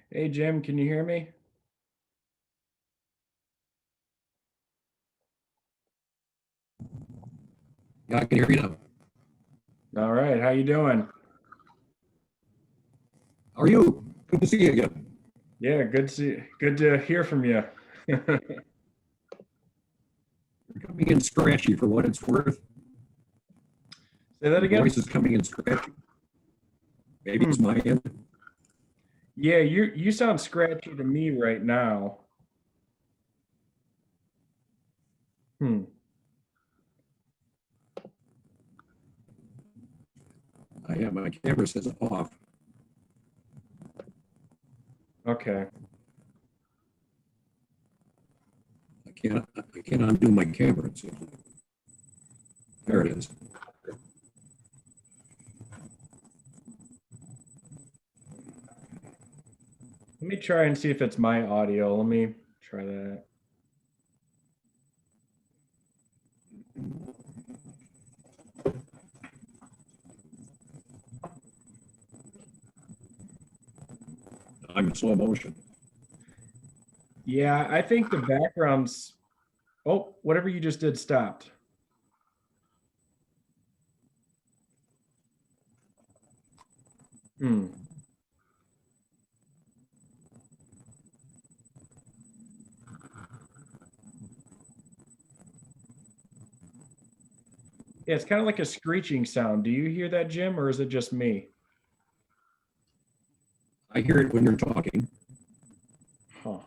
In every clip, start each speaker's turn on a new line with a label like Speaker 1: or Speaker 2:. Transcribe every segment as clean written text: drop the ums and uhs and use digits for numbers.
Speaker 1: Hey Jim, can you hear me?
Speaker 2: Yeah, I can hear you now.
Speaker 1: All right, how you doing?
Speaker 2: How are you? Good to see you again.
Speaker 1: Yeah, good to hear from you. Say
Speaker 2: You're coming in scratchy for what it's worth.
Speaker 1: that
Speaker 2: Your
Speaker 1: again?
Speaker 2: voice is coming in scratchy. Maybe it's
Speaker 1: Hmm.
Speaker 2: my end.
Speaker 1: Yeah, you sound scratchy to me right now. Hmm.
Speaker 2: I have my camera says off.
Speaker 1: Okay.
Speaker 2: I can't undo my camera. So there it is.
Speaker 1: Let me try and see if it's my audio. Let me try that.
Speaker 2: I'm in slow motion.
Speaker 1: Yeah, I think the background's oh, whatever you just did stopped. Hmm. Yeah, it's kind of like a screeching sound. Do you hear that, Jim, or is it just me?
Speaker 2: I hear it when you're talking.
Speaker 1: Huh.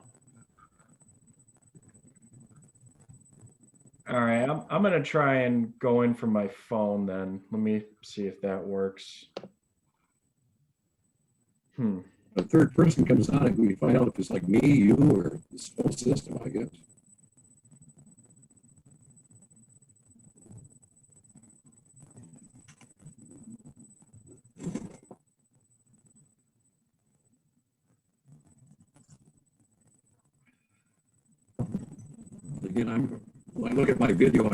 Speaker 1: All right, I'm gonna try and go in from my phone then. Let me see if that works. Hmm.
Speaker 2: A third person comes on and we find out if it's like me, you, or this whole system, I guess. Again, when I look at my video,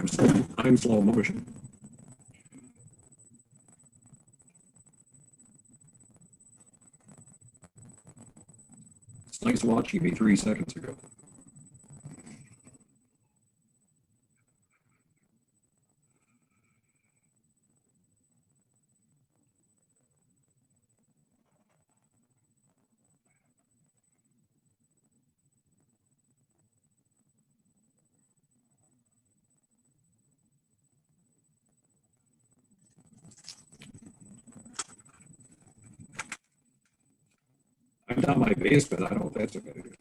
Speaker 2: I'm slow motion. It's nice watching me 3 seconds ago. I'm down my basement. I don't know if that's a good idea.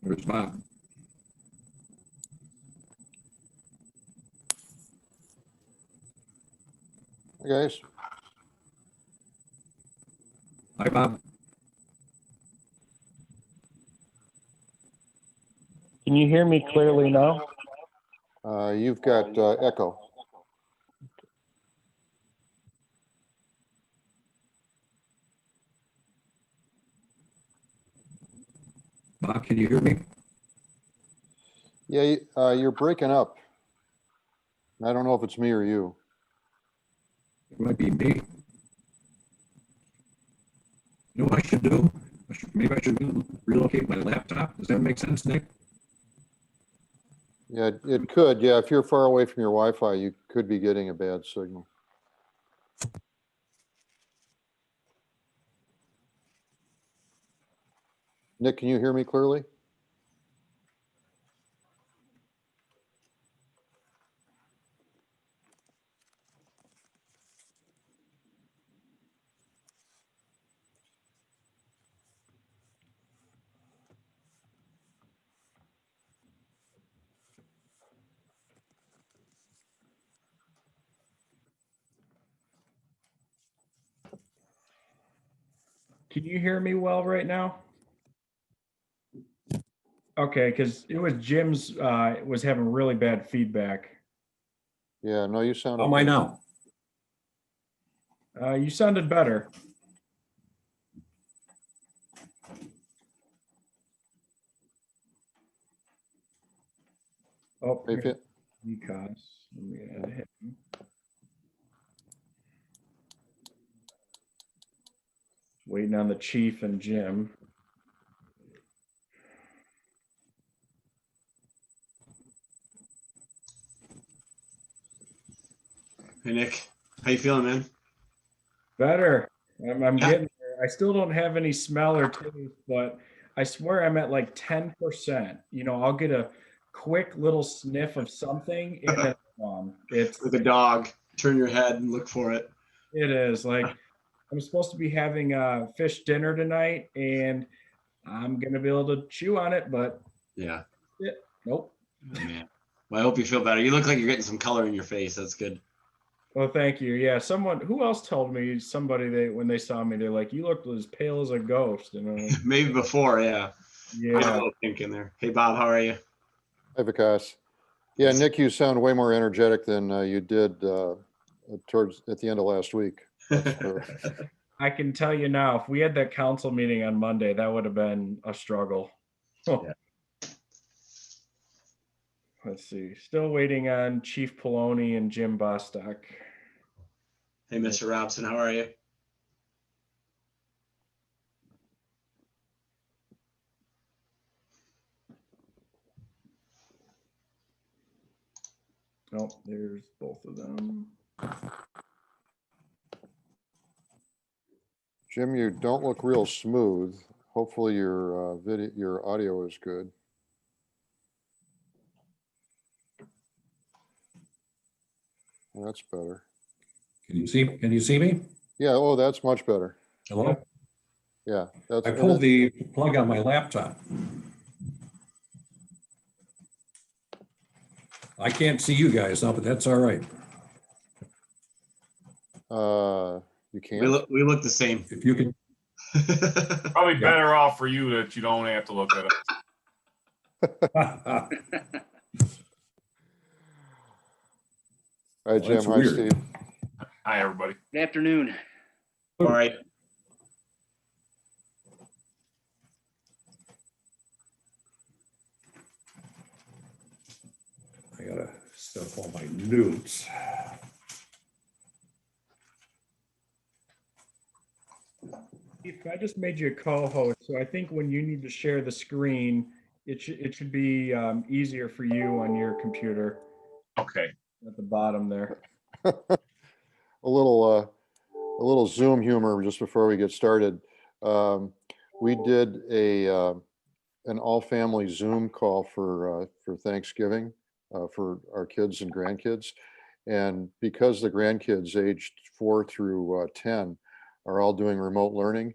Speaker 2: Where's Bob?
Speaker 3: Hey guys,
Speaker 2: Hi, Bob.
Speaker 1: Can you hear me clearly now?
Speaker 3: you've got echo.
Speaker 2: Bob, can you hear me?
Speaker 3: Yeah, you're breaking up. I don't know if it's me or you.
Speaker 2: It might be me. You know what I should do? Maybe I should relocate my laptop. Does that make sense, Nick?
Speaker 3: Yeah, it could. Yeah, if you're far away from your Wi-Fi, you could be getting a bad signal. Nick, can you hear me clearly?
Speaker 1: Can you hear me well right now? Okay, because it was Jim's, was having really bad feedback.
Speaker 3: Yeah, no, you sound.
Speaker 2: How am I
Speaker 3: okay.
Speaker 2: now?
Speaker 1: You sounded better. Oh,
Speaker 3: Hey, Fi-
Speaker 1: because let me add him. Waiting on the chief and Jim.
Speaker 4: Hey Nick, how you feeling, man?
Speaker 1: Better. I'm
Speaker 4: Yeah.
Speaker 1: getting there. I still don't have any smell or taste, but I swear I'm at like 10%. You know, I'll get a quick little sniff of something and then it's gone.
Speaker 4: Like a dog, turn your head and look for it.
Speaker 1: It is like I'm supposed to be having fish dinner tonight and I'm gonna be able to chew on it, but
Speaker 4: Yeah.
Speaker 1: nope.
Speaker 4: Oh, man. Well, I hope you feel better. You look like you're getting some color in your face. That's good.
Speaker 1: Well, thank you. Yeah, someone who else told me somebody they when they saw me, they're like, you looked as pale as a ghost. And I'm like,
Speaker 4: Maybe before, yeah. There's a
Speaker 1: yeah.
Speaker 4: little pink in there. Hey Bob, how are you?
Speaker 3: Hi, Vikas. Yeah, Nick, you sound way more energetic than you did at the end of last week. That's for-
Speaker 1: I can tell you now, if we had that council meeting on Monday, that would have been a struggle.
Speaker 4: Yeah.
Speaker 1: Let's see. Still waiting on Chief Poloni and Jim Bostock.
Speaker 4: Hey Mr. Robson, how are you?
Speaker 1: Oh, there's both of them.
Speaker 3: Jim, you don't look real smooth. Hopefully your your audio is good. Well, that's better.
Speaker 2: Can you see me?
Speaker 3: Yeah, oh, that's much better.
Speaker 2: Hello?
Speaker 3: Yeah, that's.
Speaker 2: I pulled the plug on my laptop. I can't see you guys now, but that's all right.
Speaker 3: You
Speaker 4: We
Speaker 3: can't.
Speaker 4: look the same.
Speaker 2: If you can,
Speaker 5: Probably
Speaker 2: Yeah.
Speaker 5: better off for you that you don't have to look at it.
Speaker 3: All right, Jim.
Speaker 2: That's
Speaker 3: Hi,
Speaker 2: weird.
Speaker 3: Steve.
Speaker 5: Hi, everybody.
Speaker 6: Good afternoon.
Speaker 4: All right.
Speaker 2: I gotta stuff all my notes.
Speaker 1: Chief, I just made you a co-host, so I think when you need to share the screen, it should be easier for you on your computer
Speaker 5: Okay.
Speaker 1: at the bottom there.
Speaker 3: A little Zoom humor just before we get started. We did an all-family Zoom call for Thanksgiving for our kids and grandkids, and because the grandkids aged 4 through 10 are all doing remote learning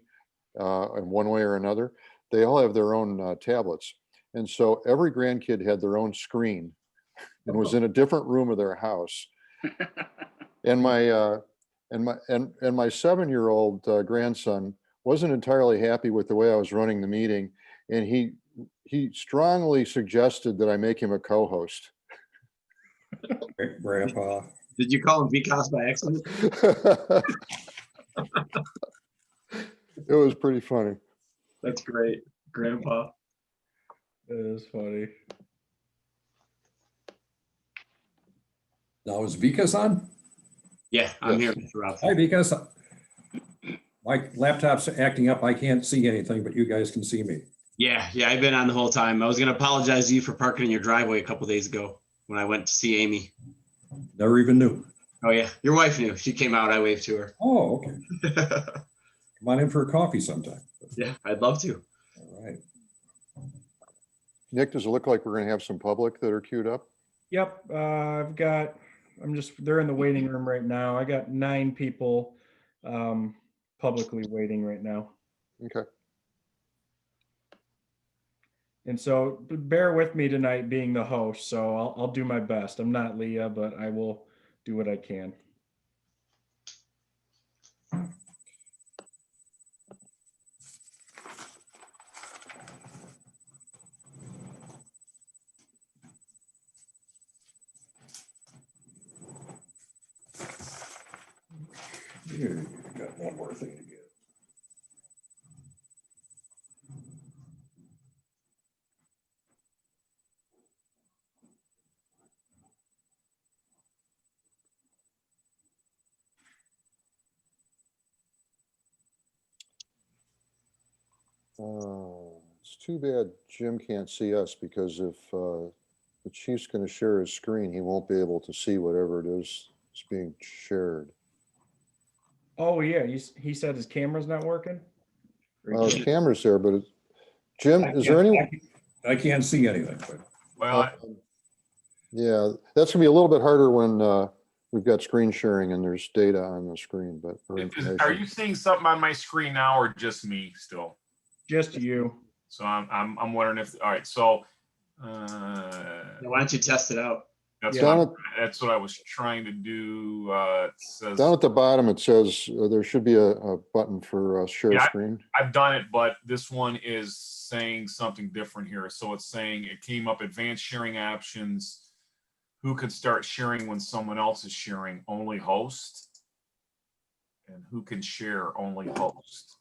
Speaker 3: in one way or another, they all have their own tablets, and so every grandkid had their own screen and was in a different room of their house. And my 7-year-old grandson wasn't entirely happy with the way I was running the meeting, and he strongly suggested that I make him a co-host.
Speaker 2: Grandpa.
Speaker 4: Did you call him Vikas by accident?
Speaker 3: It was pretty funny.
Speaker 4: That's great, Grandpa.
Speaker 1: It is funny.
Speaker 2: Now is Vikas on?
Speaker 4: Yeah, I'm
Speaker 3: Yes.
Speaker 4: here, Mr. Robson.
Speaker 2: Hi, Vikas. My laptop's acting up. I can't see anything, but you guys can see me.
Speaker 4: Yeah, I've been on the whole time. I was gonna apologize to you for parking in your driveway a couple days ago when I went to see Amy.
Speaker 2: Never even knew.
Speaker 4: Oh yeah, your wife knew. She came out. I waved to her.
Speaker 2: Oh, okay. Come on in for a coffee sometime.
Speaker 4: Yeah, I'd love to.
Speaker 2: All right.
Speaker 3: Nick, does it look like we're going to have some public that are queued up?
Speaker 1: Yep, they're in the waiting room right now. I got 9 people publicly waiting right now.
Speaker 3: Okay.
Speaker 1: And so bear with me tonight being the host. So I'll do my best. I'm not Leah, but I will do what I can.
Speaker 2: Here, got one more thing to get.
Speaker 3: It's too bad Jim can't see us, because if the chief's going to share his screen, he won't be able to see whatever it is that's being shared.
Speaker 1: Oh, yeah, he said his camera's not working? Or he
Speaker 3: Well, his
Speaker 1: can't-
Speaker 3: camera's there, but Jim,
Speaker 2: I
Speaker 3: is there
Speaker 2: can't-
Speaker 3: any?
Speaker 2: I can't see anything, but
Speaker 5: Well,
Speaker 3: Yeah, that's gonna be a little bit harder when we've got screen sharing and there's data on the screen, but for
Speaker 5: are
Speaker 3: information.
Speaker 5: you seeing something on my screen now or just me still?
Speaker 1: Just you.
Speaker 5: So I'm wondering if, all right, so,
Speaker 4: Why don't you test it out?
Speaker 5: that's
Speaker 1: Yeah.
Speaker 5: what, that's what I was trying to do. It says,
Speaker 3: Down at the bottom, it says there should be a button for share
Speaker 5: Yeah.
Speaker 3: screen.
Speaker 5: I've done it, but this one is saying something different here. So it's saying it came up advanced sharing options. Who could start sharing when someone else is sharing? Only host. And who can share? Only host.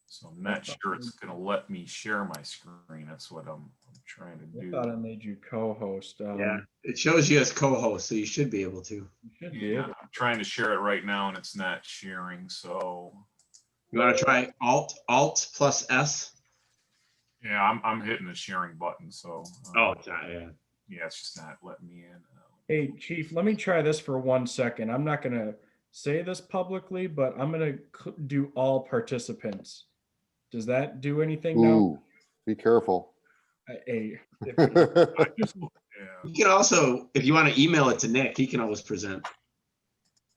Speaker 5: So I'm not sure it's gonna let me share my screen. That's what I'm trying to
Speaker 1: I
Speaker 5: do.
Speaker 1: thought I made you co-host.
Speaker 4: Yeah, it shows you as co-host, so you should be able to.
Speaker 1: You should be
Speaker 5: Yeah,
Speaker 1: able.
Speaker 5: I'm trying to share it right now and it's not sharing. So
Speaker 4: You want to try Alt plus S?
Speaker 5: yeah, I'm hitting the sharing button. So
Speaker 4: Oh, it's not, yeah.
Speaker 5: yeah, it's just not letting me in.
Speaker 1: Hey, Chief, let me try this for 1 second. I'm not gonna say this publicly, but I'm gonna do all participants. Does that do anything now?
Speaker 3: Ooh, be careful.
Speaker 1: Hey, if-
Speaker 5: Yeah.
Speaker 4: You can also, if you want to email it to Nick, he can always present.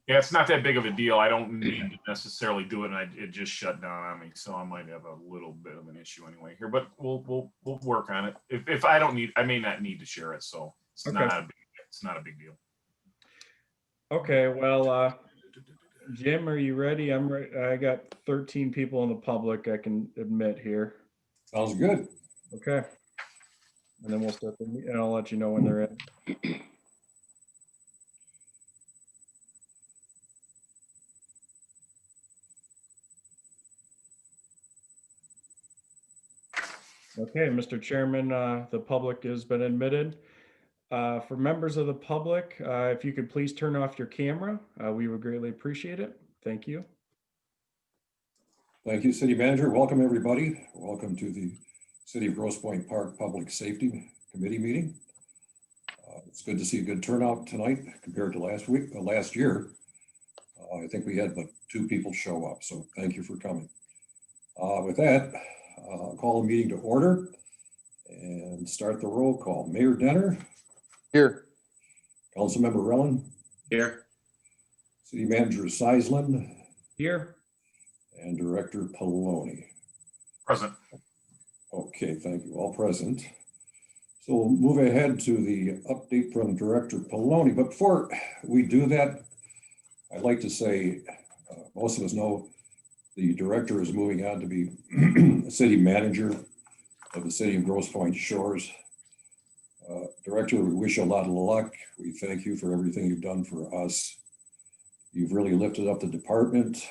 Speaker 5: Yeah, it's not that big of a deal. I don't need to necessarily do it, and it just shut down on me, so I might have a little bit of an issue anyway here. But we'll work on it. If I don't need, I may not need to share it, so it's
Speaker 1: Okay.
Speaker 5: not a big deal.
Speaker 1: Okay, well, Jim, are you ready? I'm ready. I got 13 people in the public I can admit here.
Speaker 2: sounds good.
Speaker 1: Okay. And then we'll start the meeting, and I'll let you know when they're in. Okay, Mr. Chairman, the public has been admitted. For members of the public, if you could please turn off your camera, we would greatly appreciate it. Thank you.
Speaker 2: Thank you, City Manager. Welcome, everybody. Welcome to the City of Grosse Pointe Park Public Safety Committee meeting. It's good to see a good turnout tonight compared to last year. I think we had but 2 people show up, so thank you for coming. With that, I'll call the meeting to order and start the roll call. Mayor Denner,
Speaker 3: Here,
Speaker 2: Councilmember Rellin,
Speaker 4: Here.
Speaker 2: City Manager Seisland,
Speaker 1: Here.
Speaker 2: and Director Poloni.
Speaker 5: Present.
Speaker 2: Okay, thank you. All present. So we'll move ahead to the update from Director Poloni. But before we do that, I'd like to say, most of us know the director is moving on to be city manager of the city of Grosse Pointe Shores. Director, we wish you a lot of luck. We thank you for everything you've done for us. You've really lifted up the department.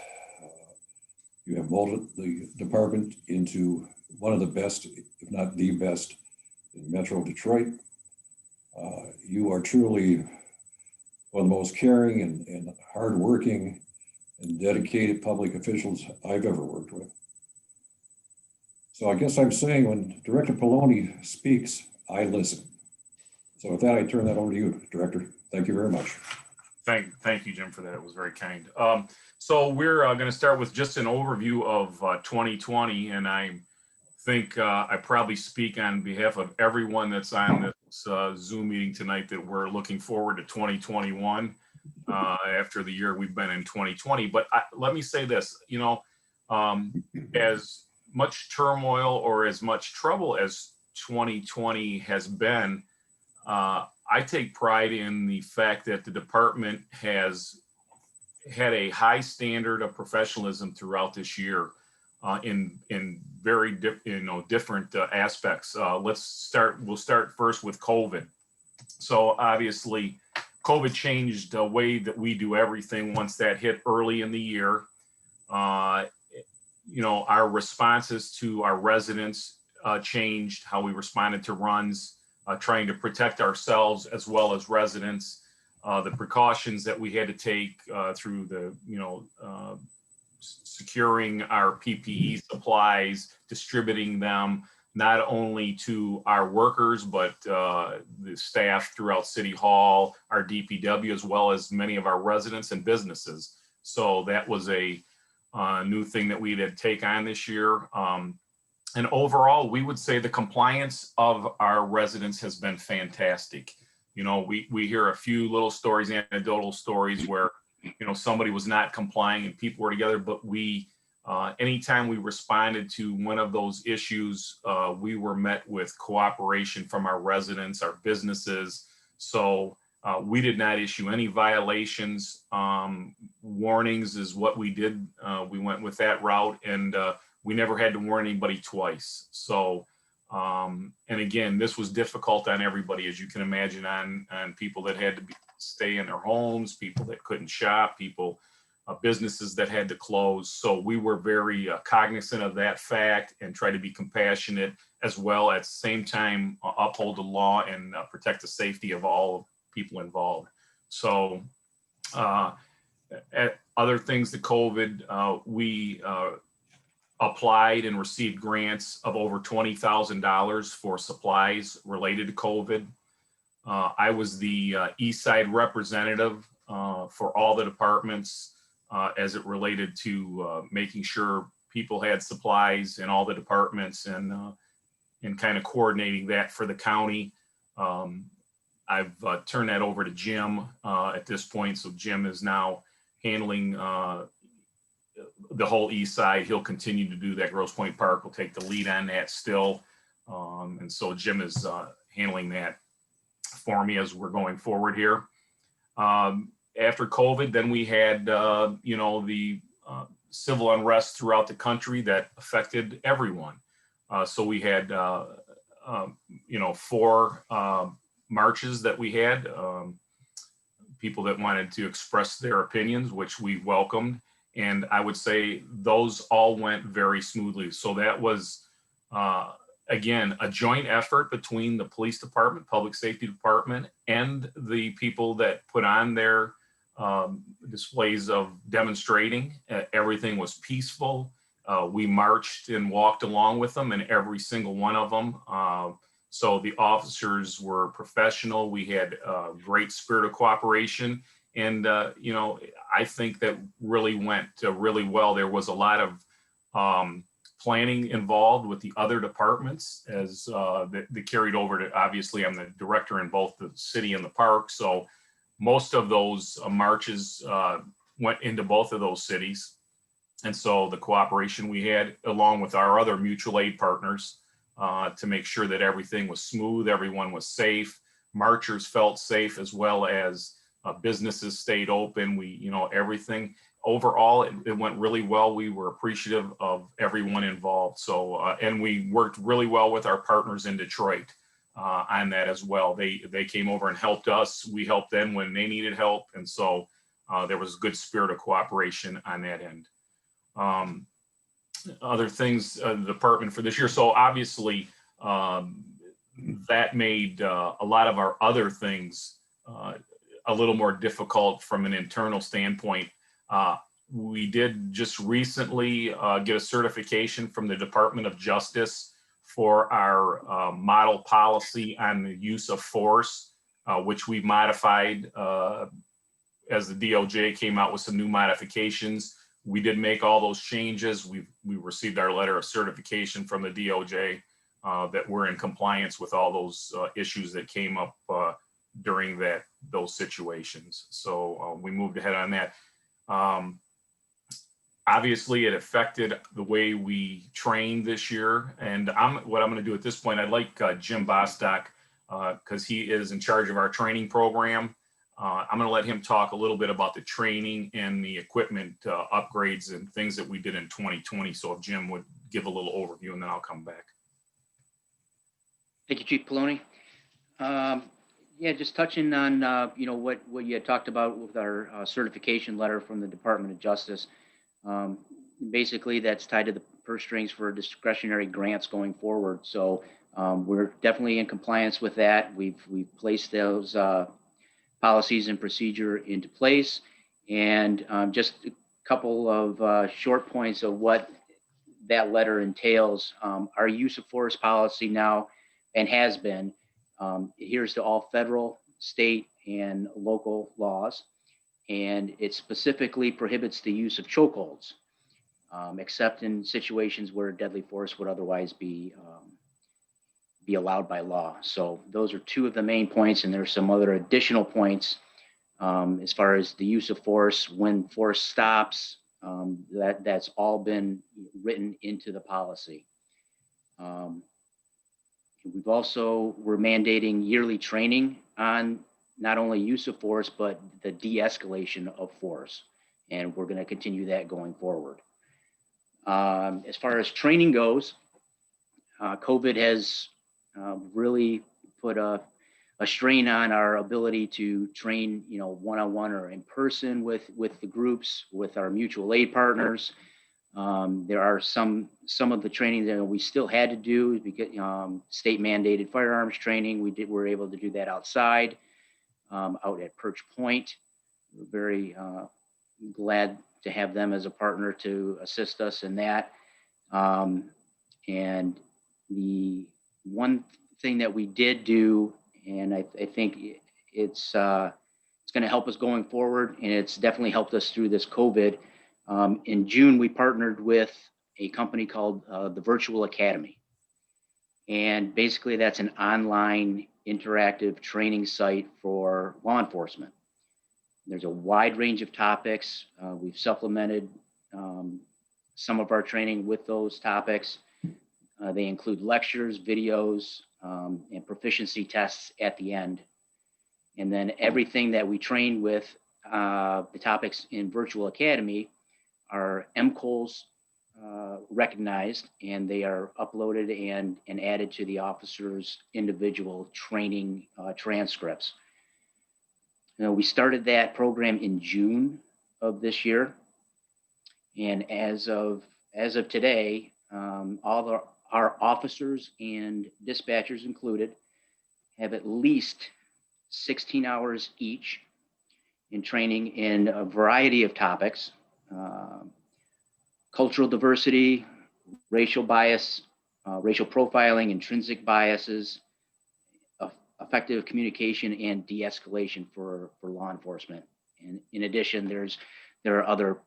Speaker 2: You have molded the department into one of the best, if not the best, in Metro Detroit. You are truly one of the most caring and hardworking and dedicated public officials I've ever worked with. So I guess I'm saying when Director Poloni speaks, I listen. So with that, I turn that over to you, Director. Thank you very much.
Speaker 5: Thank you, Jim, for that. It was very kind. So we're going to start with just an overview of 2020, and I think I probably speak on behalf of everyone that's on this Zoom meeting tonight that we're looking forward to 2021 after the year we've been in 2020. But let me say this, as much turmoil or as much trouble as 2020 has been, I take pride in the fact that the department has had a high standard of professionalism throughout this year in very different aspects. We'll start first with COVID. So obviously, COVID changed the way that we do everything once that hit early in the year. Our responses to our residents changed, how we responded to runs, trying to protect ourselves as well as residents. The precautions that we had to take through the, securing our PPE supplies, distributing them not only to our workers, but the staff throughout City Hall, our DPW, as well as many of our residents and businesses. So that was a new thing that we had to take on this year. And overall, we would say the compliance of our residents has been fantastic. We hear a few little stories, anecdotal stories where, somebody was not complying and people were together, but anytime we responded to one of those issues, we were met with cooperation from our residents, our businesses. So we did not issue any violations. Warnings is what we did. We went with that route, and we never had to warn anybody twice. So, and again, this was difficult on everybody, as you can imagine, on people that had to stay in their homes, people that couldn't shop, businesses that had to close. So we were very cognizant of that fact and try to be compassionate, as well at the same time uphold the law and protect the safety of all people involved. So at other things to COVID, we applied and received grants of over $20,000 for supplies related to COVID. I was the East Side representative for all the departments as it related to making sure people had supplies in all the departments, and kind of coordinating that for the county. I've turned that over to Jim at this point. So Jim is now handling the whole East Side. He'll continue to do that. Grosse Pointe Park will take the lead on that still. And so Jim is handling that for me as we're going forward here. After COVID, then we had, the civil unrest throughout the country that affected everyone. So we had, 4 marches that we had, people that wanted to express their opinions, which we welcomed. And I would say those all went very smoothly. So that was, again, a joint effort between the police department, public safety department, and the people that put on their displays of demonstrating. Everything was peaceful. We marched and walked along with them, and every single one of them. So the officers were professional. We had a great spirit of cooperation. And, I think that really went really well. There was a lot of planning involved with the other departments as that carried over to, obviously, I'm the director in both the city and the park. So most of those marches went into both of those cities. And so the cooperation we had, along with our other mutual aid partners, to make sure that everything was smooth, everyone was safe, marchers felt safe, as well as businesses stayed open. Everything overall, it went really well. We were appreciative of everyone involved. So, and we worked really well with our partners in Detroit on that as well. They came over and helped us. We helped them when they needed help. And so there was a good spirit of cooperation on that end. Other things, the department for this year. So obviously that made a lot of our other things a little more difficult from an internal standpoint. We did just recently get a certification from the Department of Justice for our model policy on the use of force, which we modified as the DOJ came out with some new modifications. We did make all those changes. We received our letter of certification from the DOJ that we're in compliance with all those issues that came up during those situations. So we moved ahead on that. Obviously, it affected the way we trained this year. And what I'm going to do at this point, I'd like Jim Bostock, because he is in charge of our training program. I'm going to let him talk a little bit about the training and the equipment upgrades and things that we did in 2020. So if Jim would give a little overview, and then I'll come back.
Speaker 6: Thank you, Chief Poloni. Yeah, just touching on, what you had talked about with our certification letter from the Department of Justice. Um, Basically, that's tied to the purse strings for discretionary grants going forward. So we're definitely in compliance with that. We've placed those policies and procedure into place. And just a couple of short points of what that letter entails. Our use of force policy now, and has been, adheres to all federal, state, and local laws. And it specifically prohibits the use of chokeholds, except in situations where deadly force would otherwise be allowed by law. So those are two of the main points, and there's some other additional points as far as the use of force, when force stops. That's all been written into the policy. We're mandating yearly training on not only use of force, but the de-escalation of force. And we're going to continue that going forward. As far as training goes, COVID has really put a strain on our ability to train, one-on-one or in person with the groups, with our mutual aid partners. There are some of the training that we still had to do because state mandated firearms training. We're able to do that outside, out at Perch Point. We're very glad to have them as a partner to assist us in that. And the one thing that we did do, and I think it's going to help us going forward, and it's definitely helped us through this COVID. In June, we partnered with a company called the Virtual Academy. And basically that's an online interactive training site for law enforcement. There's a wide range of topics. We've supplemented some of our training with those topics. They include lectures, videos, and proficiency tests at the end. And then everything that we train with, the topics in Virtual Academy, are MCOLS recognized, and they are uploaded and added to the officers' individual training transcripts. We started that program in June of this year, and as of today, all our officers and dispatchers included have at least 16 hours each in training in a variety of topics: cultural diversity, racial bias, racial profiling, intrinsic biases, effective communication, and de-escalation for law enforcement. And in addition, there are other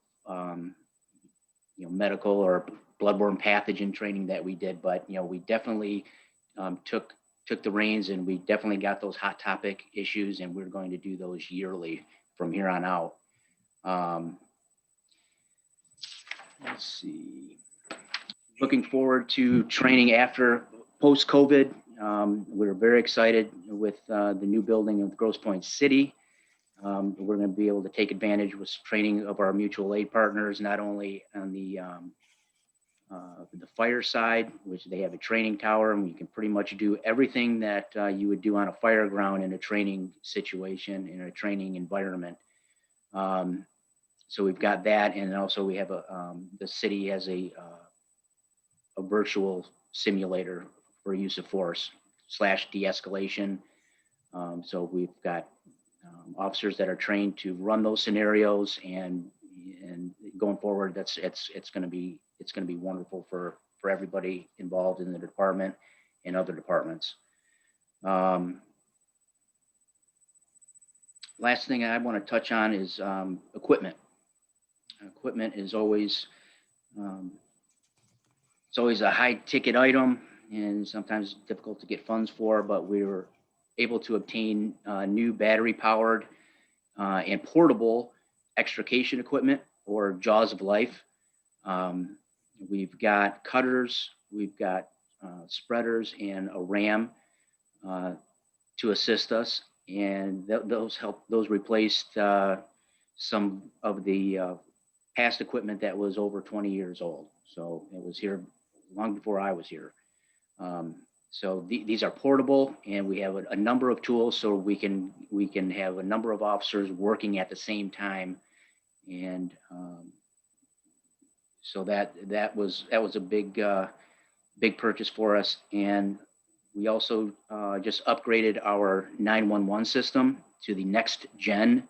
Speaker 6: medical or bloodborne pathogen training that we did, but we definitely took the reins, and we definitely got those hot topic issues, and we're going to do those yearly from here on out. Let's see. Looking forward to training after post-COVID. We're very excited with the new building of Grosse Pointe City. We're going to be able to take advantage with training of our mutual aid partners, not only on the fire side, which they have a training tower, and we can pretty much do everything that you would do on a fire ground in a training situation, in a training environment. So we've got that, and also we have the city has a virtual simulator for use of force / de-escalation. So we've got officers that are trained to run those scenarios, and going forward, it's going to be wonderful for everybody involved in the department and other departments. Last thing I want to touch on is equipment. Equipment is always it's always a high ticket item, and sometimes difficult to get funds for, but we were able to obtain new battery powered and portable extrication equipment, or Jaws of Life. We've got cutters, we've got spreaders, and a ram to assist us, and those replaced some of the past equipment that was over 20 years old. So it was here long before I was here. So these are portable, and we have a number of tools, so we can have a number of officers working at the same time. And so that was a big purchase for us. And we also just upgraded our 911 system to the next gen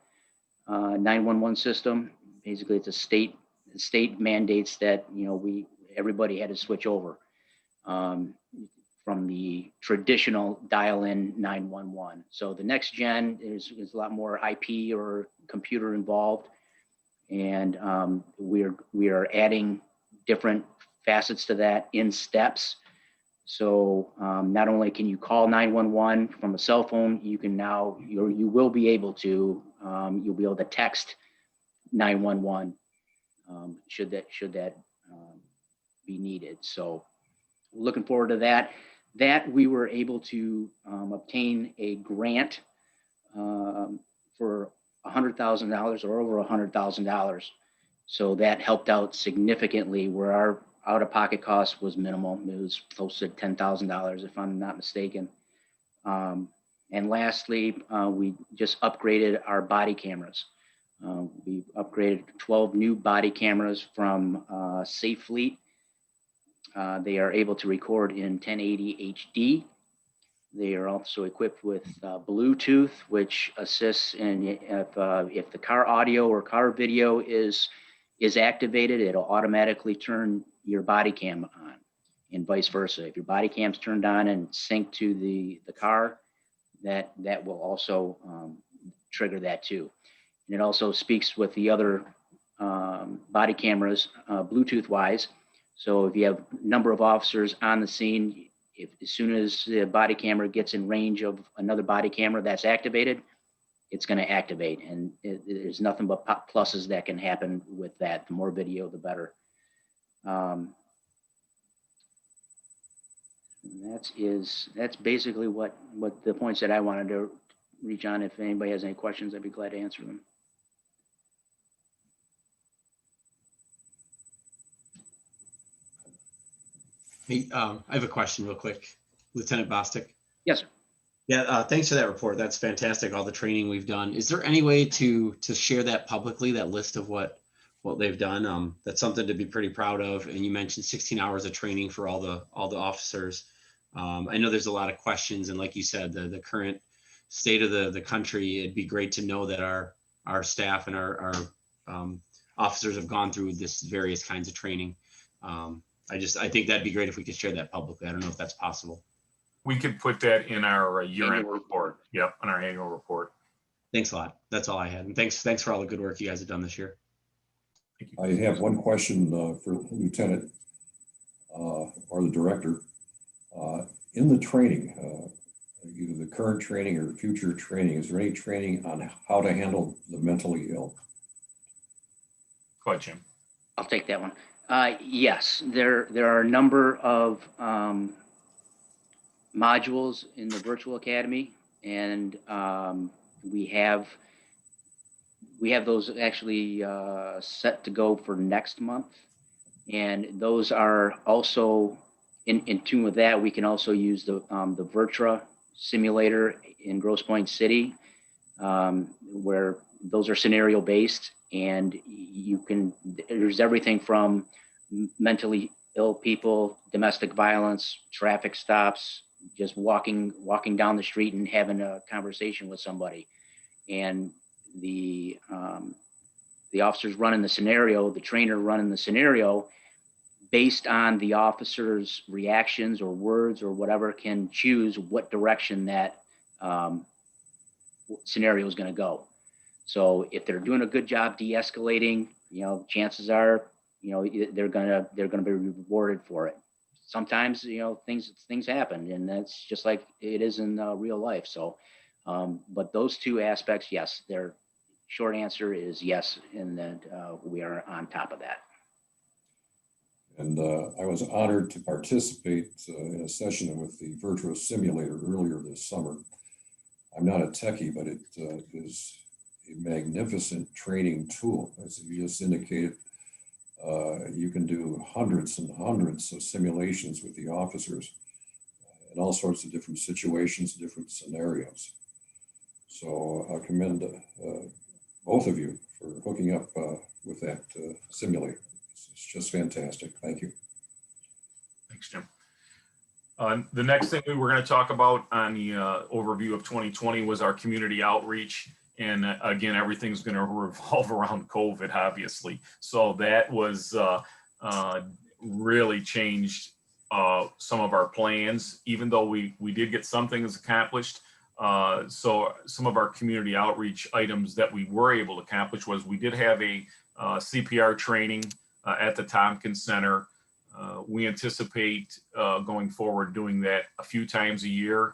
Speaker 6: 911 system. Basically, it's the state mandates that, you know, everybody had to switch over from the traditional dial-in 911. So the next gen is a lot more IP or computer involved, and we are adding different facets to that in steps. So not only can you call 911 from a cell phone, you can now you will be able to you'll be able to text 911 should that be needed. So looking forward to that. That we were able to obtain a grant for $100,000 or over $100,000. So that helped out significantly, where our out-of-pocket cost was minimal. It was close to $10,000, if I'm not mistaken. And lastly, we just upgraded our body cameras. We upgraded 12 new body cameras from Safe Fleet. They are able to record in 1080 HD. They are also equipped with Bluetooth, which assists in if the car audio or car video is activated, it'll automatically turn your body cam on, and vice versa. If your body cam's turned on and synced to the car, that will also trigger that too. And it also speaks with the other body cameras Bluetooth wise. So if you have a number of officers on the scene, as soon as the body camera gets in range of another body camera that's activated, it's going to activate. And there's nothing but pluses that can happen with that. The more video, the better. That's basically what the points that I wanted to reach on. If anybody has any questions, I'd be glad to answer them.
Speaker 4: Hey, I have a question real quick, Lieutenant Bostic.
Speaker 6: Yes, sir.
Speaker 4: Yeah, thanks for that report. That's fantastic. All the training we've done. Is there any way to share that publicly, that list of what they've done? That's something to be pretty proud of. And you mentioned 16 hours of training for all the officers. I know there's a lot of questions, and like you said, the current state of the country, it'd be great to know that our staff and our officers have gone through this various kinds of training. I think that'd be great if we could share that publicly. I don't know if that's possible.
Speaker 5: We could put that in our year-end report. Yep, on our annual report.
Speaker 4: Thanks a lot. That's all I had. And thanks for all the good work you guys have done this year.
Speaker 5: Thank you.
Speaker 2: I have one question for Lieutenant or the director. In the training, either the current training or future training, is there any training on how to handle the mentally ill?
Speaker 5: Go ahead, Jim.
Speaker 6: I'll take that one. Yes, there are a number of modules in the virtual academy, and we have those actually set to go for next month, and those are also in tune with that. We can also use the Virtra simulator in Grosse Pointe City, where those are scenario based, and there's everything from mentally ill people, domestic violence, traffic stops, just walking down the street and having a conversation with somebody. And the officers running the scenario, the trainer running the scenario, based on the officer's reactions or words or whatever, can choose what direction that scenario is going to go. So if they're doing a good job de-escalating, chances are, they're gonna be rewarded for it. Sometimes, things happen, and that's just like it is in real life. So, but those two aspects, yes, their short answer is yes, and that we are on top of that.
Speaker 2: And I was honored to participate in a session with the Virtual Simulator earlier this summer. I'm not a techie, but it is a magnificent training tool. As you just indicated, you can do hundreds and hundreds of simulations with the officers. in all sorts of different situations, different scenarios. So I commend both of you for hooking up with that simulator. It's just fantastic. Thank you.
Speaker 5: Thanks, Jim. The next thing we were going to talk about on the overview of 2020 was our community outreach. And again, everything's going to revolve around COVID, obviously. So that was really changed some of our plans, even though we did get some things accomplished. So some of our community outreach items that we were able to accomplish was we did have a CPR training at the Tompkins Center. We anticipate going forward doing that a few times a year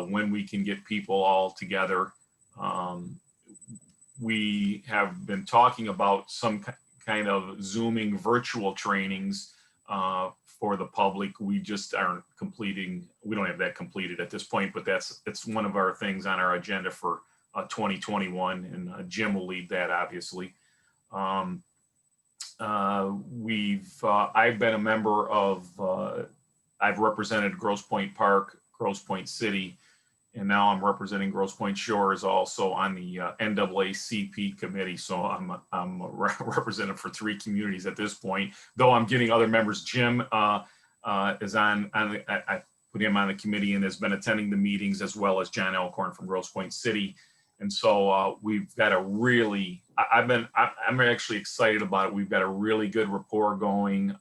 Speaker 5: when we can get people all together. We have been talking about some kind of Zooming virtual trainings for the public. We just aren't completing, we don't have that completed at this point, but it's one of our things on our agenda for 2021, and Jim will lead that, obviously. I've been a member of, I've represented Grosse Pointe Park, Grosse Pointe City, and now I'm representing Grosse Pointe Shores also on the NAACP committee. So I'm a representative for 3 communities at this point, though I'm getting other members. Jim is I put him on the committee and has been attending the meetings, as well as John Elkhorn from Grosse Pointe City. And so we've got a really, I'm actually excited about it. We've got a really good rapport going.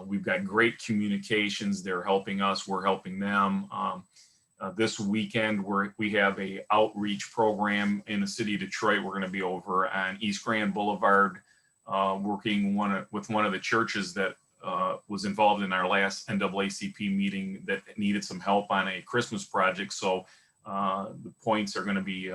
Speaker 5: We've got great communications. They're helping us, we're helping them. This weekend, we have a outreach program in the city of Detroit. We're going to be over on East Grand Boulevard, working with one of the churches that was involved in our last NAACP meeting that needed some help on a Christmas project. So the points are going to be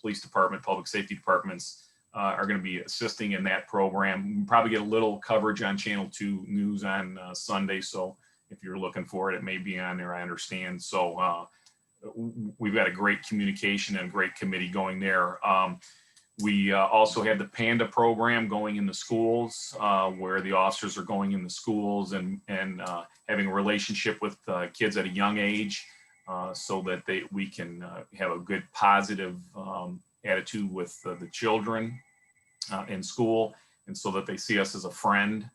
Speaker 5: police department, public safety departments are going to be assisting in that program. We'll probably get a little coverage on Channel 2 News on Sunday. So if you're looking for it, it may be on there, I understand. So we've got a great communication and great committee going there. We also have the PANDA program going in the schools, where the officers are going in the schools and having a relationship with kids at a young age, so that we can have a good positive attitude with the children in school, and so that they see us as a friend.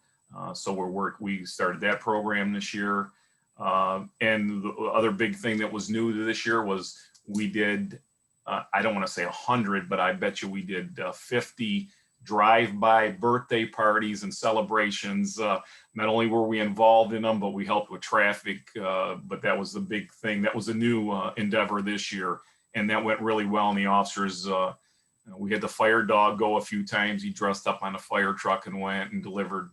Speaker 5: So we started that program this year. And the other big thing that was new to this year was we did, I don't want to say 100, but I bet you we did 50 drive-by birthday parties and celebrations. Not only were we involved in them, but we helped with traffic. But that was the big thing. That was a new endeavor this year. And that went really well. And the officers, we had the fire dog go a few times. He dressed up on a fire truck and went and delivered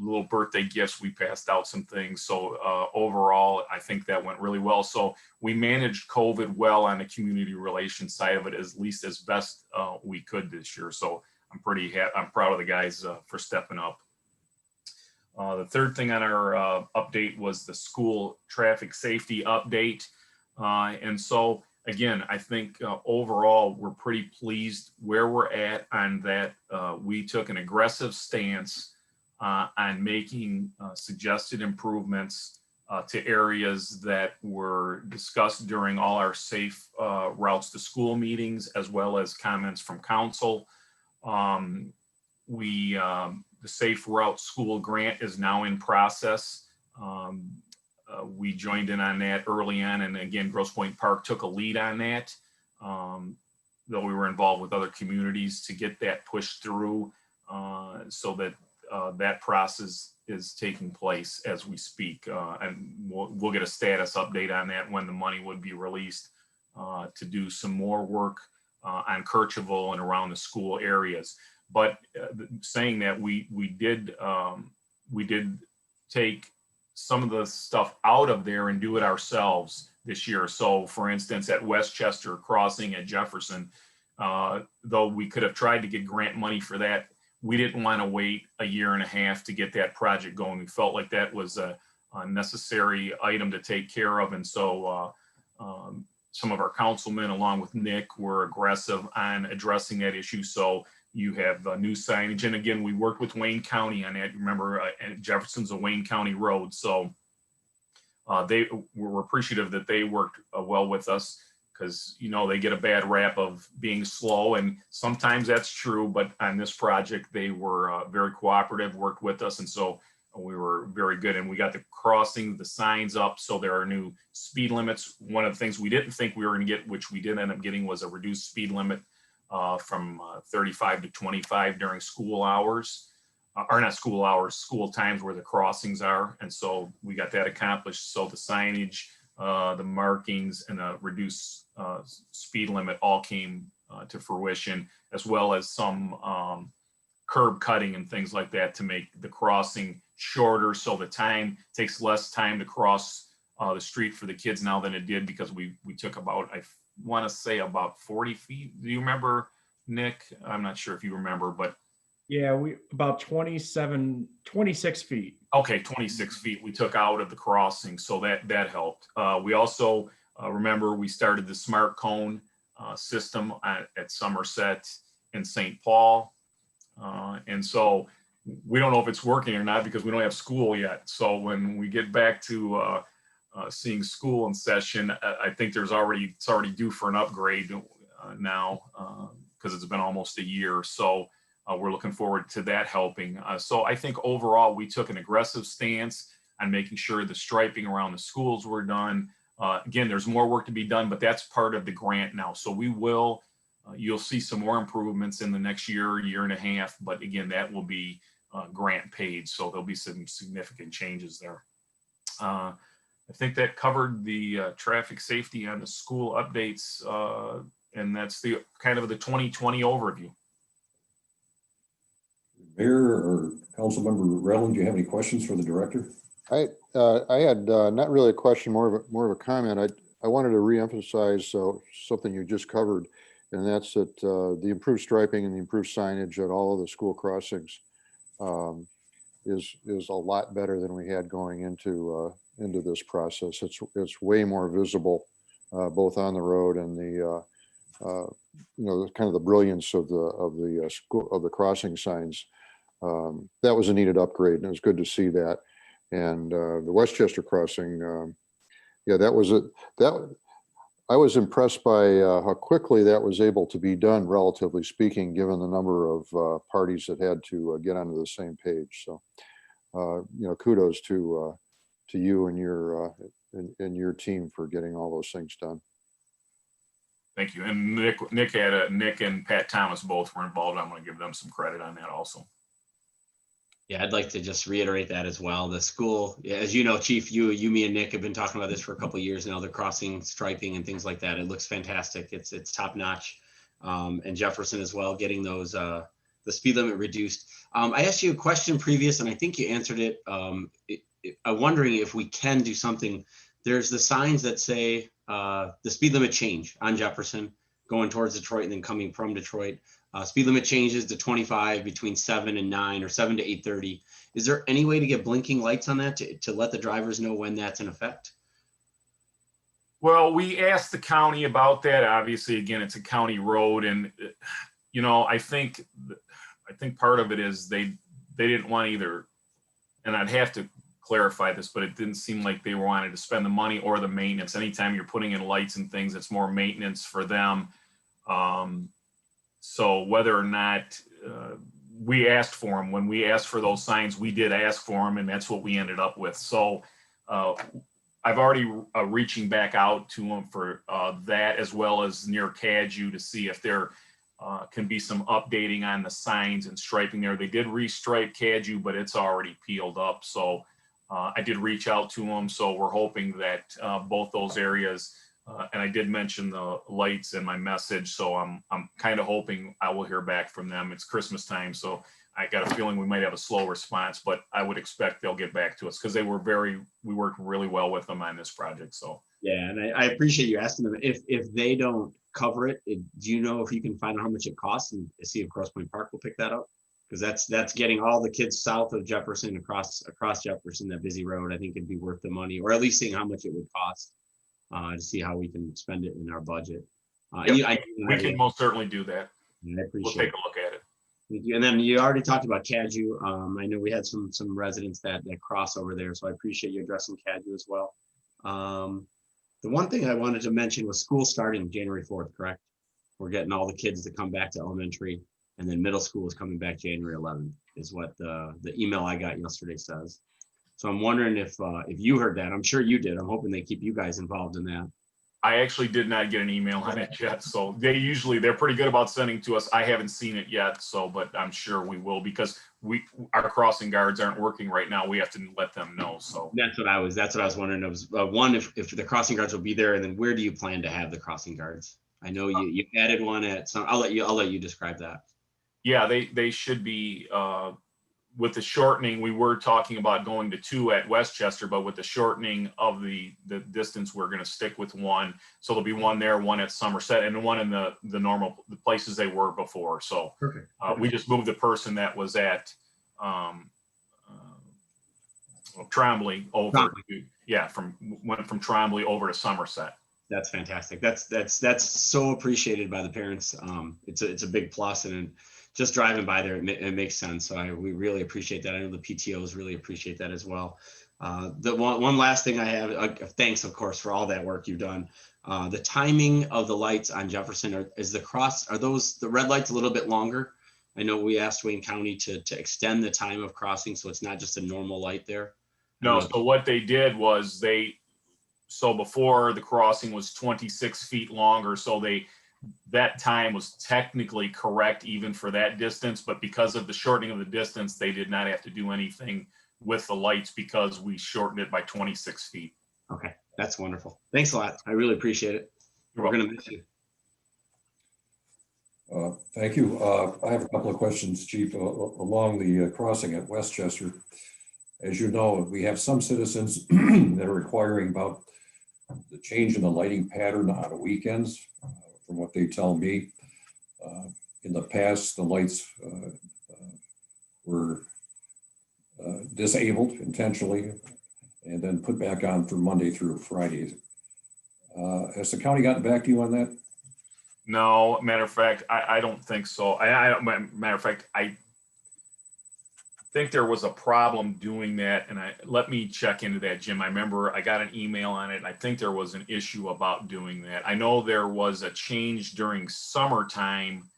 Speaker 5: little birthday gifts. We passed out some things. So overall, I think that went really well. So we managed COVID well on the community relations side of it, at least as best we could this year. So I'm proud of the guys for stepping up. The third thing on our update was the school traffic safety update. And so again, I think overall, we're pretty pleased where we're at on that. We took an aggressive stance on making suggested improvements to areas that were discussed during all our safe routes to school meetings, as well as comments from council. The Safe Route School Grant is now in process. We joined in on that early on, and again, Grosse Pointe Park took a lead on that, though we were involved with other communities to get that pushed through, so that that process is taking place as we speak, and we'll get a status update on that when the money would be released to do some more work on Kercheval and around the school areas. But saying that, we did take some of the stuff out of there and do it ourselves this year. So for instance, at Westchester Crossing at Jefferson, though we could have tried to get grant money for that, we didn't want to wait a year and a half to get that project going. We felt like that was a necessary item to take care of. And so some of our councilmen, along with Nick, were aggressive on addressing that issue. So you have new signage. And again, we worked with Wayne County on that. Remember, Jefferson's a Wayne County road. So They were appreciative that they worked well with us, because, you know, they get a bad rap of being slow, and sometimes that's true, but on this project, they were very cooperative, worked with us, and so we were very good. And we got the crossing, the signs up, so there are new speed limits. One of the things we didn't think we were going to get, which we did end up getting, was a reduced speed limit from 35 to 25 during school hours, or not school hours, school times where the crossings are. And so we got that accomplished. So the signage, the markings, and the reduced speed limit all came to fruition, as well as some curb cutting and things like that to make the crossing shorter, so the time takes less time to cross the street for the kids now than it did, because we took about, I want to say, about 40 feet. Do you remember, Nick? I'm not sure if you remember, but
Speaker 1: Yeah, we about 26 feet.
Speaker 5: okay, 26 feet we took out of the crossing, so that helped. We also remember we started the smart cone system at Somerset and St. Paul, and so we don't know if it's working or not, because we don't have school yet. So when we get back to seeing school in session, I think it's already due for an upgrade now, because it's been almost a year. So we're looking forward to that helping. So I think overall we took an aggressive stance on making sure the striping around the schools were done. Again, there's more work to be done, but that's part of the grant now. So we will, you'll see some more improvements in the next year and a half. But again, that will be grant paid. So there'll be some significant changes there. I think that covered the traffic safety on the school updates. And that's the kind of the 2020 overview.
Speaker 2: Mayor or Councilmember Relland, do you have any questions for the director?
Speaker 3: I had not really a question, more of a comment. I wanted to reemphasize something you just covered, and that's that the improved striping and the improved signage at all of the school crossings is a lot better than we had going into this process. It's way more visible, both on the road and the kind of the brilliance of the crossing signs. That was a needed upgrade, and it was good to see that. And the Westchester crossing, I was impressed by how quickly that was able to be done, relatively speaking, given the number of parties that had to get onto the same page. So, kudos to you and your team for getting all those things done.
Speaker 5: Thank you. And Nick and Pat Thomas both were involved. I'm going to give them some credit on that also.
Speaker 4: Yeah, I'd like to just reiterate that as well. The school, as you know, Chief, you, me, and Nick have been talking about this for a couple of years now. The crossing, striping, and things like that. It looks fantastic. It's top notch. And Jefferson as well, getting those the speed limit reduced. I asked you a question previous, and I think you answered it. I'm wondering if we can do something. There's the signs that say the speed limit change on Jefferson, going towards Detroit and then coming from Detroit. Speed limit changes to 25 between 7 and 9 or 7 to 8:30. Is there any way to get blinking lights on that to let the drivers know when that's in effect?
Speaker 5: Well, we asked the county about that. Obviously, again, it's a county road, and I think part of it is they didn't want either, and I'd have to clarify this, but it didn't seem like they wanted to spend the money or the maintenance. Anytime you're putting in lights and things, it's more maintenance for them. So whether or not we asked for them, when we asked for those signs, we did ask for them, and that's what we ended up with. So I've already reaching back out to them for that, as well as near Cadieux, to see if there can be some updating on the signs and striping there. They did restripe Cadieux, but it's already peeled up. So I did reach out to them. So we're hoping that both those areas, and I did mention the lights in my message. So I'm kind of hoping I will hear back from them. It's Christmas time, so I got a feeling we might have a slow response, but I would expect they'll get back to us, because we worked really well with them on this project. So
Speaker 4: yeah, and I appreciate you asking them. If they don't cover it, do you know if you can find out how much it costs and see if Cross Point Park will pick that up? Because that's getting all the kids south of Jefferson across Jefferson, that busy road. I think it'd be worth the money, or at least seeing how much it would cost to see how we can spend it in our budget.
Speaker 5: Yep, we can most certainly do that.
Speaker 4: I appreciate
Speaker 5: We'll take a look at it.
Speaker 4: And then you already talked about Cadieux. I know we had some residents that cross over there, so I appreciate you addressing Cadieux as well. The one thing I wanted to mention was school starting January 4th, correct? We're getting all the kids to come back to elementary, and then middle school is coming back January 11th, is what the email I got yesterday says. So I'm wondering if you heard that. I'm sure you did. I'm hoping they keep you guys involved in that.
Speaker 5: I actually did not get an email on it yet. So they're pretty good about sending to us. I haven't seen it yet. So, but I'm sure we will, because our crossing guards aren't working right now. We have to let them know. So
Speaker 4: That's what I was wondering. It was one, if the crossing guards will be there, and then where do you plan to have the crossing guards? I know you added one at some, I'll let you describe that.
Speaker 5: yeah, they should be, with the shortening, we were talking about going to 2 at Westchester, but with the shortening of the distance, we're going to stick with 1. So there'll be 1 there, 1 at Somerset, and 1 in the normal, the places they were before. So
Speaker 4: Perfect.
Speaker 5: we just moved the person that was at Trombley over to, went from Trombley over to Somerset.
Speaker 4: That's fantastic. That's so appreciated by the parents. It's a big plus, and just driving by there, it makes sense. So we really appreciate that. I know the PTOs really appreciate that as well. The one last thing I have, thanks of course for all that work you've done. The timing of the lights on Jefferson, are the red lights a little bit longer? I know we asked Wayne County to extend the time of crossing, so it's not just a normal light there.
Speaker 5: No, so what they did was so before the crossing was 26 feet longer, so that time was technically correct even for that distance, but because of the shortening of the distance, they did not have to do anything with the lights because we shortened it by 26 feet.
Speaker 4: Okay, that's wonderful. Thanks a lot. I really appreciate it. We're going to miss you.
Speaker 2: Thank you. I have a couple of questions, Chief, along the crossing at Westchester. As you know, we have some citizens that are inquiring about the change in the lighting pattern on the weekends. From what they tell me, in the past, the lights were disabled intentionally and then put back on for Monday through Friday. Has the county gotten back to you on that?
Speaker 5: No, matter of fact, I don't think so. Matter of fact, I think there was a problem doing that, and let me check into that, Jim. I remember I got an email on it, and I think there was an issue about doing that. I know there was a change during summertime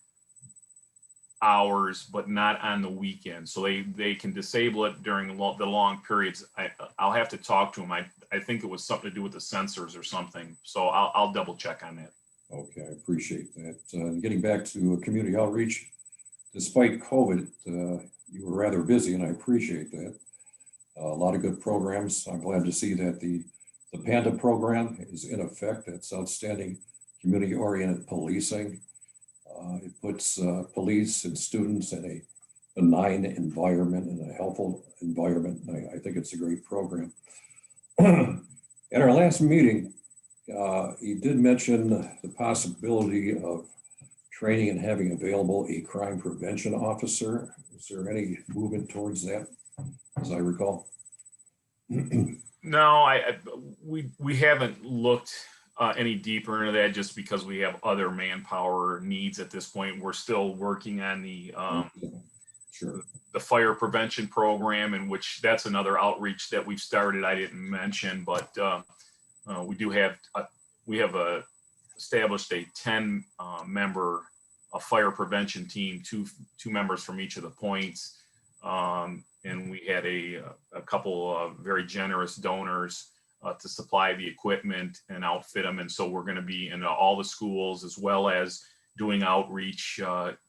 Speaker 5: hours, but not on the weekend. So they can disable it during the long periods. I'll have to talk to them. I think it was something to do with the sensors or something. So I'll double check on that.
Speaker 2: Okay, I appreciate that. Getting back to community outreach, despite COVID, you were rather busy, and I appreciate that. A lot of good programs. I'm glad to see that the PANDA program is in effect. That's outstanding community-oriented policing. It puts police and students in a benign environment and a helpful environment. I think it's a great program. At our last meeting, you did mention the possibility of training and having available a crime prevention officer. Is there any movement towards that, as I recall?
Speaker 5: No, we haven't looked any deeper into that, just because we have other manpower needs at this point. We're still working on the fire prevention program, in which that's another outreach that we've started. I didn't mention, but we have established a 10 member fire prevention team, two members from each of the points. And we had a couple of very generous donors to supply the equipment and outfit them. And so we're going to be in all the schools, as well as doing outreach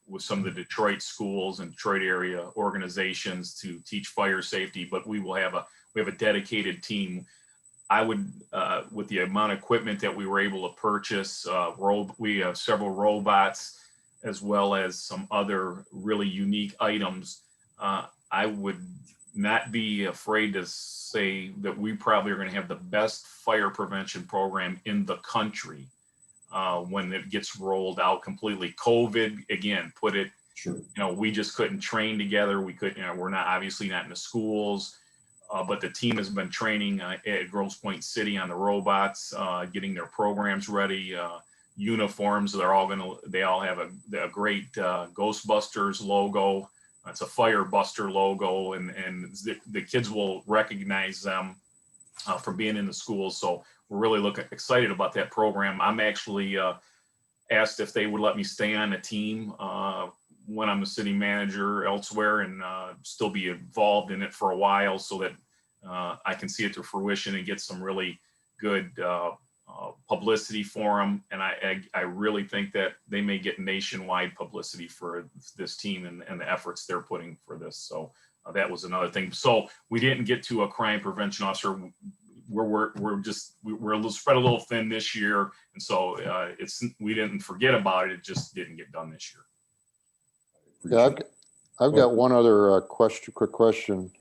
Speaker 5: with some of the Detroit schools and Detroit area organizations to teach fire safety. But we have a dedicated team. I would, with the amount of equipment that we were able to purchase, we have several robots, as well as some other really unique items. I would not be afraid to say that we probably are going to have the best fire prevention program in the country when it gets rolled out completely. COVID, again, put it,
Speaker 2: sure.
Speaker 5: We just couldn't train together. We couldn't, we're not, obviously not in the schools, but the team has been training at Grosse Pointe City on the robots, getting their programs ready, uniforms. They all have a great Ghostbusters logo. It's a Firebuster logo, and the kids will recognize them from being in the schools. So we're really excited about that program. I'm actually asked if they would let me stay on a team when I'm a city manager elsewhere and still be involved in it for a while so that I can see it to fruition and get some really good publicity for them. And I really think that they may get nationwide publicity for this team and the efforts they're putting for this. So that was another thing. So we didn't get to a crime prevention officer. We're a little spread a little thin this year. And so we didn't forget about it. It just didn't get done this year.
Speaker 3: Yeah, I've got one other quick question.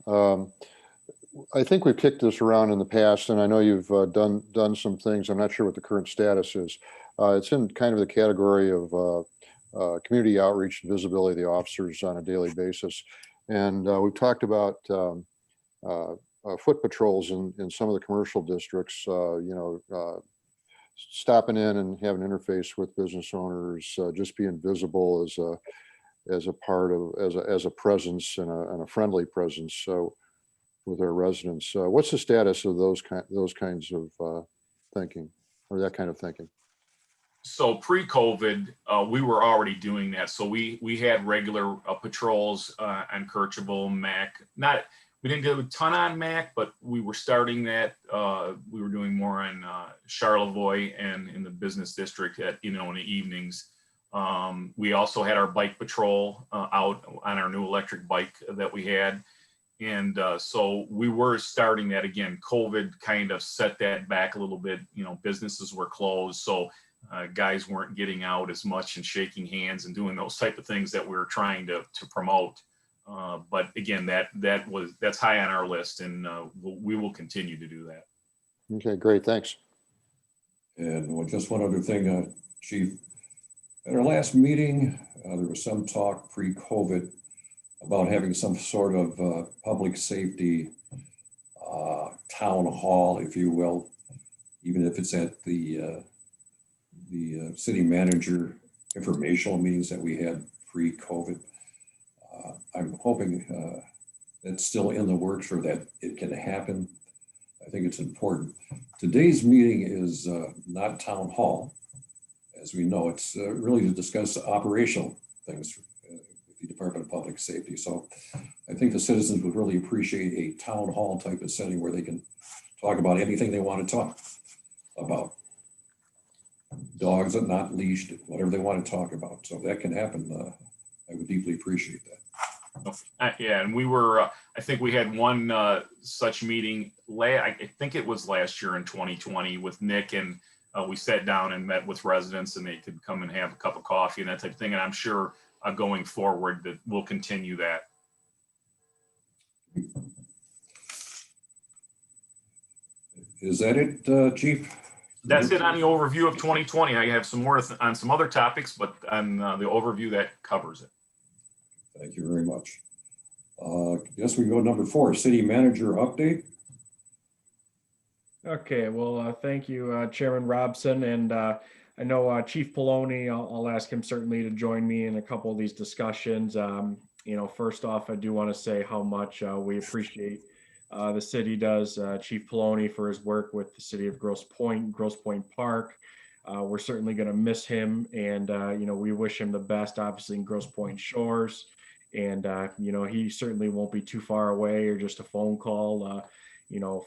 Speaker 3: I think we've kicked this around in the past, and I know you've done some things. I'm not sure what the current status is. It's in kind of the category of community outreach and visibility of the officers on a daily basis. And we've talked about foot patrols in some of the commercial districts, stopping in and having interface with business owners, just being visible as a part of, as a presence and a friendly presence. So with our residents, what's the status of those kinds of thinking, or that kind of thinking?
Speaker 5: So pre-COVID, we were already doing that. So we had regular patrols on Kirchable, Mac. We didn't do a ton on Mac, but we were starting that. We were doing more on Charlevoix and in the business district in the evenings. We also had our bike patrol out on our new electric bike that we had. And so we were starting that again. COVID kind of set that back a little bit. Businesses were closed. So guys weren't getting out as much and shaking hands and doing those type of things that we were trying to promote. But again, that's high on our list, and we will continue to do that.
Speaker 3: Okay, great. Thanks.
Speaker 2: And just one other thing, Chief. At our last meeting, there was some talk pre-COVID about having some sort of public safety town hall, if you will, even if it's at the city manager informational meetings that we had pre-COVID. I'm hoping it's still in the works or that it can happen. I think it's important. Today's meeting is not town hall. As we know, it's really to discuss operational things with the Department of Public Safety. So I think the citizens would really appreciate a town hall type of setting where they can talk about anything they want to talk about. Dogs are not leashed, whatever they want to talk about. So if that can happen, I would deeply appreciate that.
Speaker 5: Yeah, and we were, I think we had one such meeting, I think it was last year in 2020 with Nick, and we sat down and met with residents and they could come and have a cup of coffee and that type of thing. And I'm sure going forward that we'll continue that.
Speaker 2: Is that it, Chief?
Speaker 5: That's it on the overview of 2020. I have some more on some other topics, but on the overview that covers it.
Speaker 2: Thank you very much. Guess we go to number 4, city manager update.
Speaker 1: Okay, well, thank you, Chairman Robson. And I know Chief Poloni, I'll ask him certainly to join me in a couple of these discussions. First off, I do want to say how much we appreciate the city does Chief Poloni for his work with the city of Grosse Pointe Park. We're certainly going to miss him, and we wish him the best, obviously, in Grosse Pointe Shores. And he certainly won't be too far away or just a phone call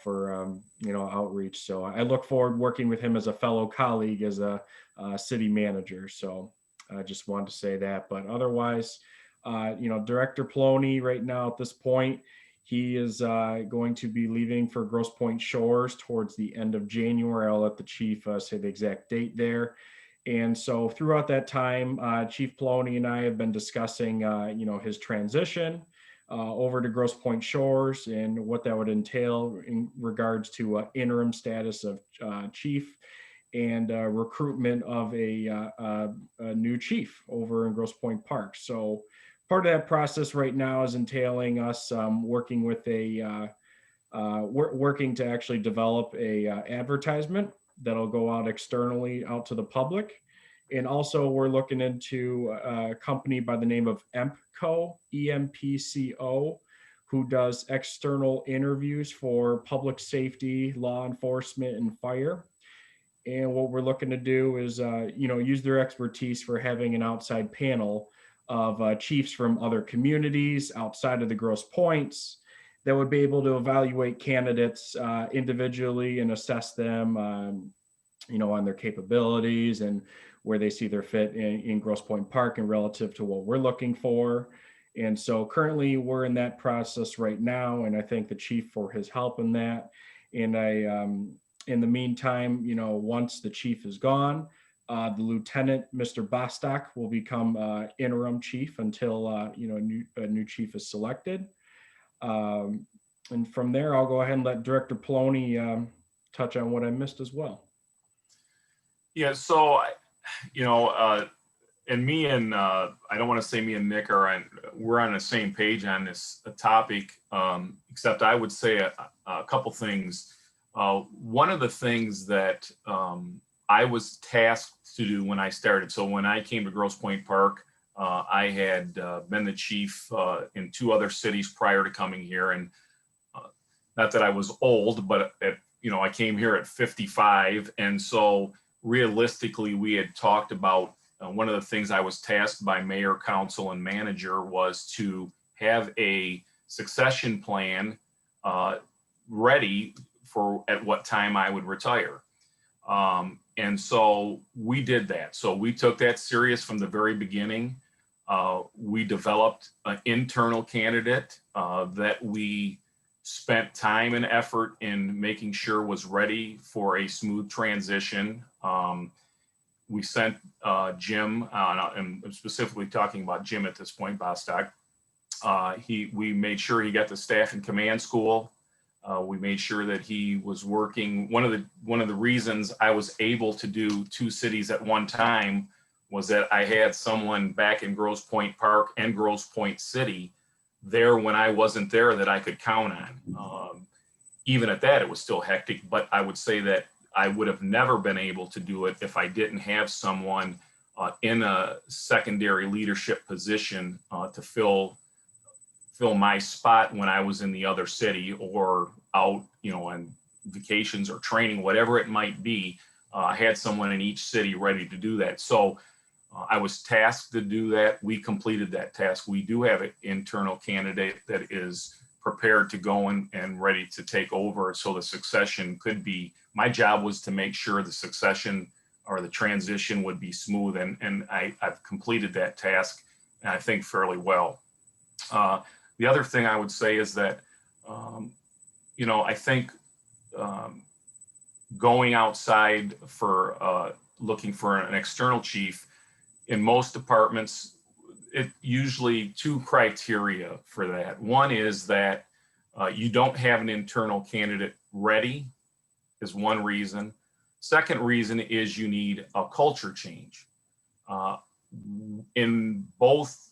Speaker 1: for outreach. So I look forward working with him as a fellow colleague as a city manager. So I just wanted to say that. But otherwise, Director Poloni right now at this point, he is going to be leaving for Grosse Pointe Shores towards the end of January. I'll let the chief say the exact date there. And so throughout that time, Chief Poloni and I have been discussing, his transition over to Grosse Pointe Shores and what that would entail in regards to interim status of chief and recruitment of a new chief over in Grosse Pointe Park. So part of that process right now is entailing us working to actually develop a advertisement that'll go out externally out to the public. And also we're looking into a company by the name of EMPCO, EMPCO, who does external interviews for public safety, law enforcement, and fire. And what we're looking to do is, use their expertise for having an outside panel of chiefs from other communities outside of the Grosse Pointes that would be able to evaluate candidates individually and assess them, on their capabilities and where they see their fit in Grosse Pointe Park and relative to what we're looking for. And so currently we're in that process right now, and I thank the chief for his help in that. And in the meantime, once the chief is gone, the lieutenant, Mr. Bostock, will become interim chief until a new chief is selected. And from there, I'll go ahead and let Director Poloni touch on what I missed as well.
Speaker 5: Yeah, so, and me and, I don't want to say me and Nick we're on the same page on this topic, except I would say a couple things. One of the things that I was tasked to do when I started, so when I came to Grosse Pointe Park, I had been the chief in 2 other cities prior to coming here. And not that I was old, but I came here at 55. And so realistically, we had talked about one of the things I was tasked by mayor, council, and manager was to have a succession plan ready for at what time I would retire. And so we did that. So we took that serious from the very beginning. We developed an internal candidate that we spent time and effort in making sure was ready for a smooth transition. We sent Jim, and I'm specifically talking about Jim at this point, Bostock. We made sure he got the staff and command school. We made sure that he was working. One of the reasons I was able to do 2 cities at one time was that I had someone back in Grosse Pointe Park and Grosse Pointe City there when I wasn't there that I could count on. Even at that, it was still hectic, but I would say that I would have never been able to do it if I didn't have someone in a secondary leadership position to fill my spot when I was in the other city or out, on vacations or training, whatever it might be. I had someone in each city ready to do that. So I was tasked to do that. We completed that task. We do have an internal candidate that is prepared to go and ready to take over. So the succession could be, my job was to make sure the succession or the transition would be smooth. And I've completed that task, and I think fairly well. The other thing I would say is that, I think going outside for looking for an external chief, in most departments, it usually 2 criteria for that. One is that you don't have an internal candidate ready is one reason. Second reason is you need a culture change. In both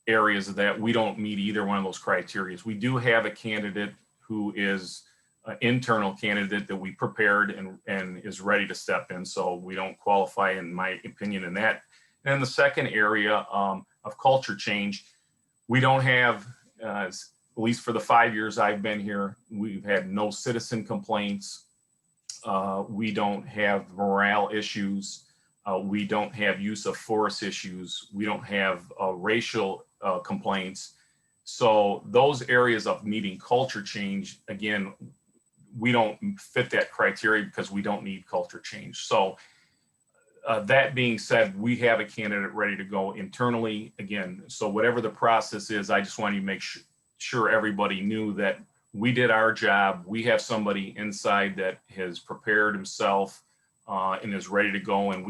Speaker 5: areas of that, we don't meet either one of those criteria. We do have a candidate who is an internal candidate that we prepared and is ready to step in. So we don't qualify, in my opinion, in that. And the second area of culture change, we don't have, at least for the 5 years I've been here, we've had no citizen complaints. We don't have morale issues. We don't have use of force issues. We don't have racial complaints. So those areas of needing culture change, again, we don't fit that criteria because we don't need culture change. So that being said, we have a candidate ready to go internally again. So whatever the process is, I just wanted to make sure everybody knew that we did our job. We have somebody inside that has prepared himself and is ready to go. And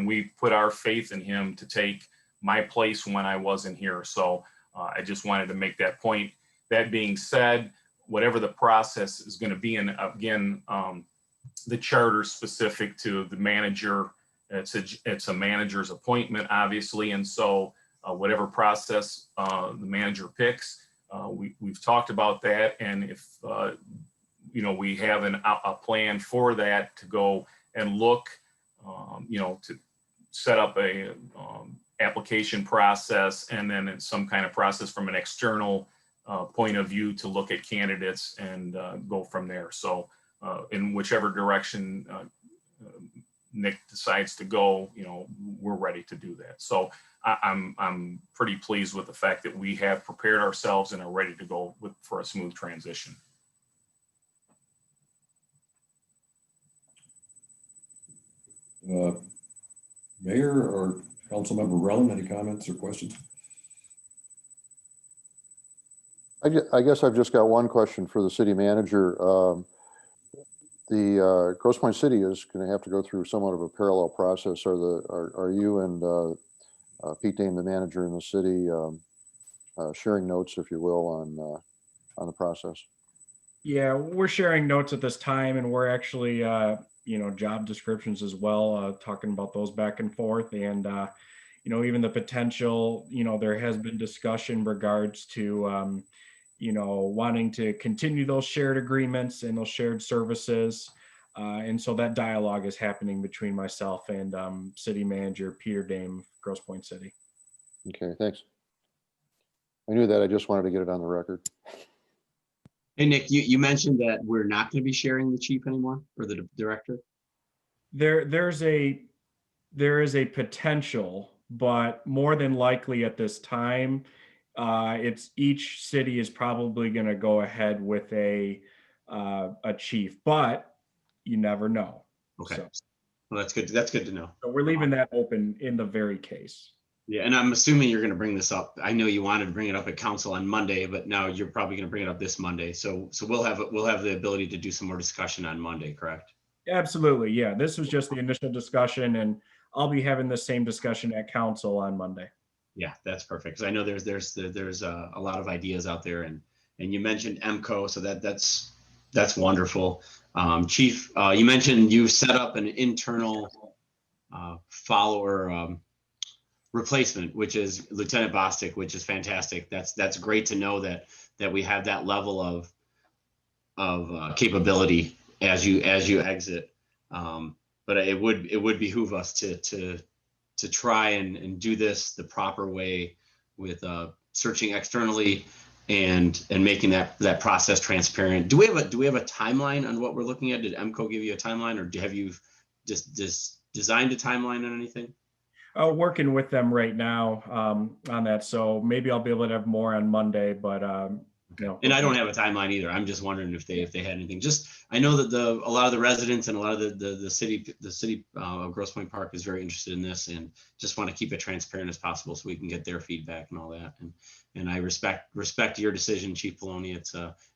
Speaker 5: we put our faith in him to take my place when I wasn't here. So I just wanted to make that point. That being said, whatever the process is going to be, and again, the charter specific to the manager, it's a manager's appointment, obviously. And so whatever process the manager picks, we've talked about that. And if, we have a plan for that to go and look, to set up a application process, and then some kind of process from an external point of view to look at candidates and go from there. So in whichever direction Nick decides to go, we're ready to do that. So I'm pretty pleased with the fact that we have prepared ourselves and are ready to go for a smooth transition.
Speaker 2: Mayor or Councilmember Rellin, any comments or questions?
Speaker 3: I guess I've just got one question for the city manager. The Grosse Pointe City is going to have to go through somewhat of a parallel process. Are you and Pete Dame, the manager in the city, sharing notes, if you will, on the process?
Speaker 1: Yeah, we're sharing notes at this time, and we're actually, job descriptions as well, talking about those back and forth. And, even the potential, there has been discussion regards to, wanting to continue those shared agreements and those shared services. And so that dialogue is happening between myself and city manager Peter Dame, Grosse Pointe City.
Speaker 3: Okay, thanks. I knew that. I just wanted to get it on the record.
Speaker 4: Hey, Nick, you mentioned that we're not going to be sharing the chief anymore, or the director.
Speaker 1: There is a potential, but more than likely at this time, it's each city is probably going to go ahead with a chief, but you never know.
Speaker 4: Okay,
Speaker 1: So,
Speaker 4: well, that's good. That's good to know.
Speaker 1: so we're leaving that open in the very case.
Speaker 4: Yeah, and I'm assuming you're going to bring this up. I know you wanted to bring it up at council on Monday, but now you're probably going to bring it up this Monday. So we'll have the ability to do some more discussion on Monday, correct?
Speaker 1: Absolutely, yeah. This was just the initial discussion, and I'll be having the same discussion at council on Monday.
Speaker 4: Yeah, that's perfect. Because I know there's a lot of ideas out there, and you mentioned MCO, so that's wonderful. Chief, you mentioned you set up an internal follower replacement, which is Lieutenant Bostic, which is fantastic. That's great to know that we have that level of capability as you exit. But it would behoove us to try and do this the proper way with searching externally and making that process transparent. Do we have a timeline on what we're looking at? Did MCO give you a timeline, or have you just designed a timeline on anything?
Speaker 1: Working with them right now on that, so maybe I'll be able to have more on Monday. But
Speaker 4: And I don't have a timeline either. I'm just wondering if they had anything. Just I know that a lot of the residents and a lot of the city of Grosse Pointe Park is very interested in this, and just want to keep it transparent as possible so we can get their feedback and all that. And I respect your decision, Chief Poloni.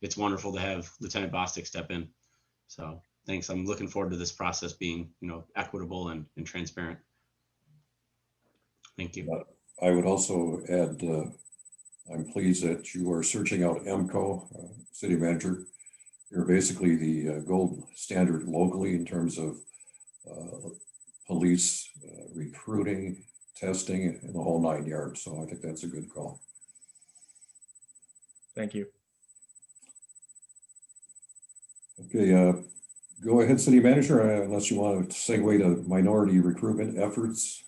Speaker 4: It's wonderful to have Lieutenant Bostic step in. So thanks. I'm looking forward to this process being equitable and transparent. Thank you.
Speaker 2: I would also add, I'm pleased that you are searching out MCO, city manager. You're basically the gold standard locally in terms of police recruiting, testing, and the whole 9 yards. So I think that's a good call.
Speaker 1: Thank you.
Speaker 2: Okay, go ahead, city manager, unless you want to segue to minority recruitment efforts.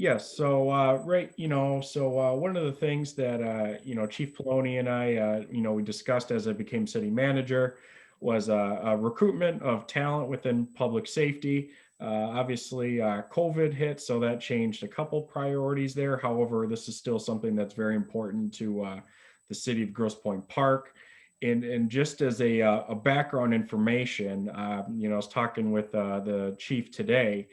Speaker 1: Yes. So, one of the things that, Chief Poloni and I, we discussed as I became city manager was a recruitment of talent within public safety. Obviously, COVID hit, so that changed a couple priorities there. However, this is still something that's very important to the city of Grosse Pointe Park. And just as a background information, I was talking with the chief today.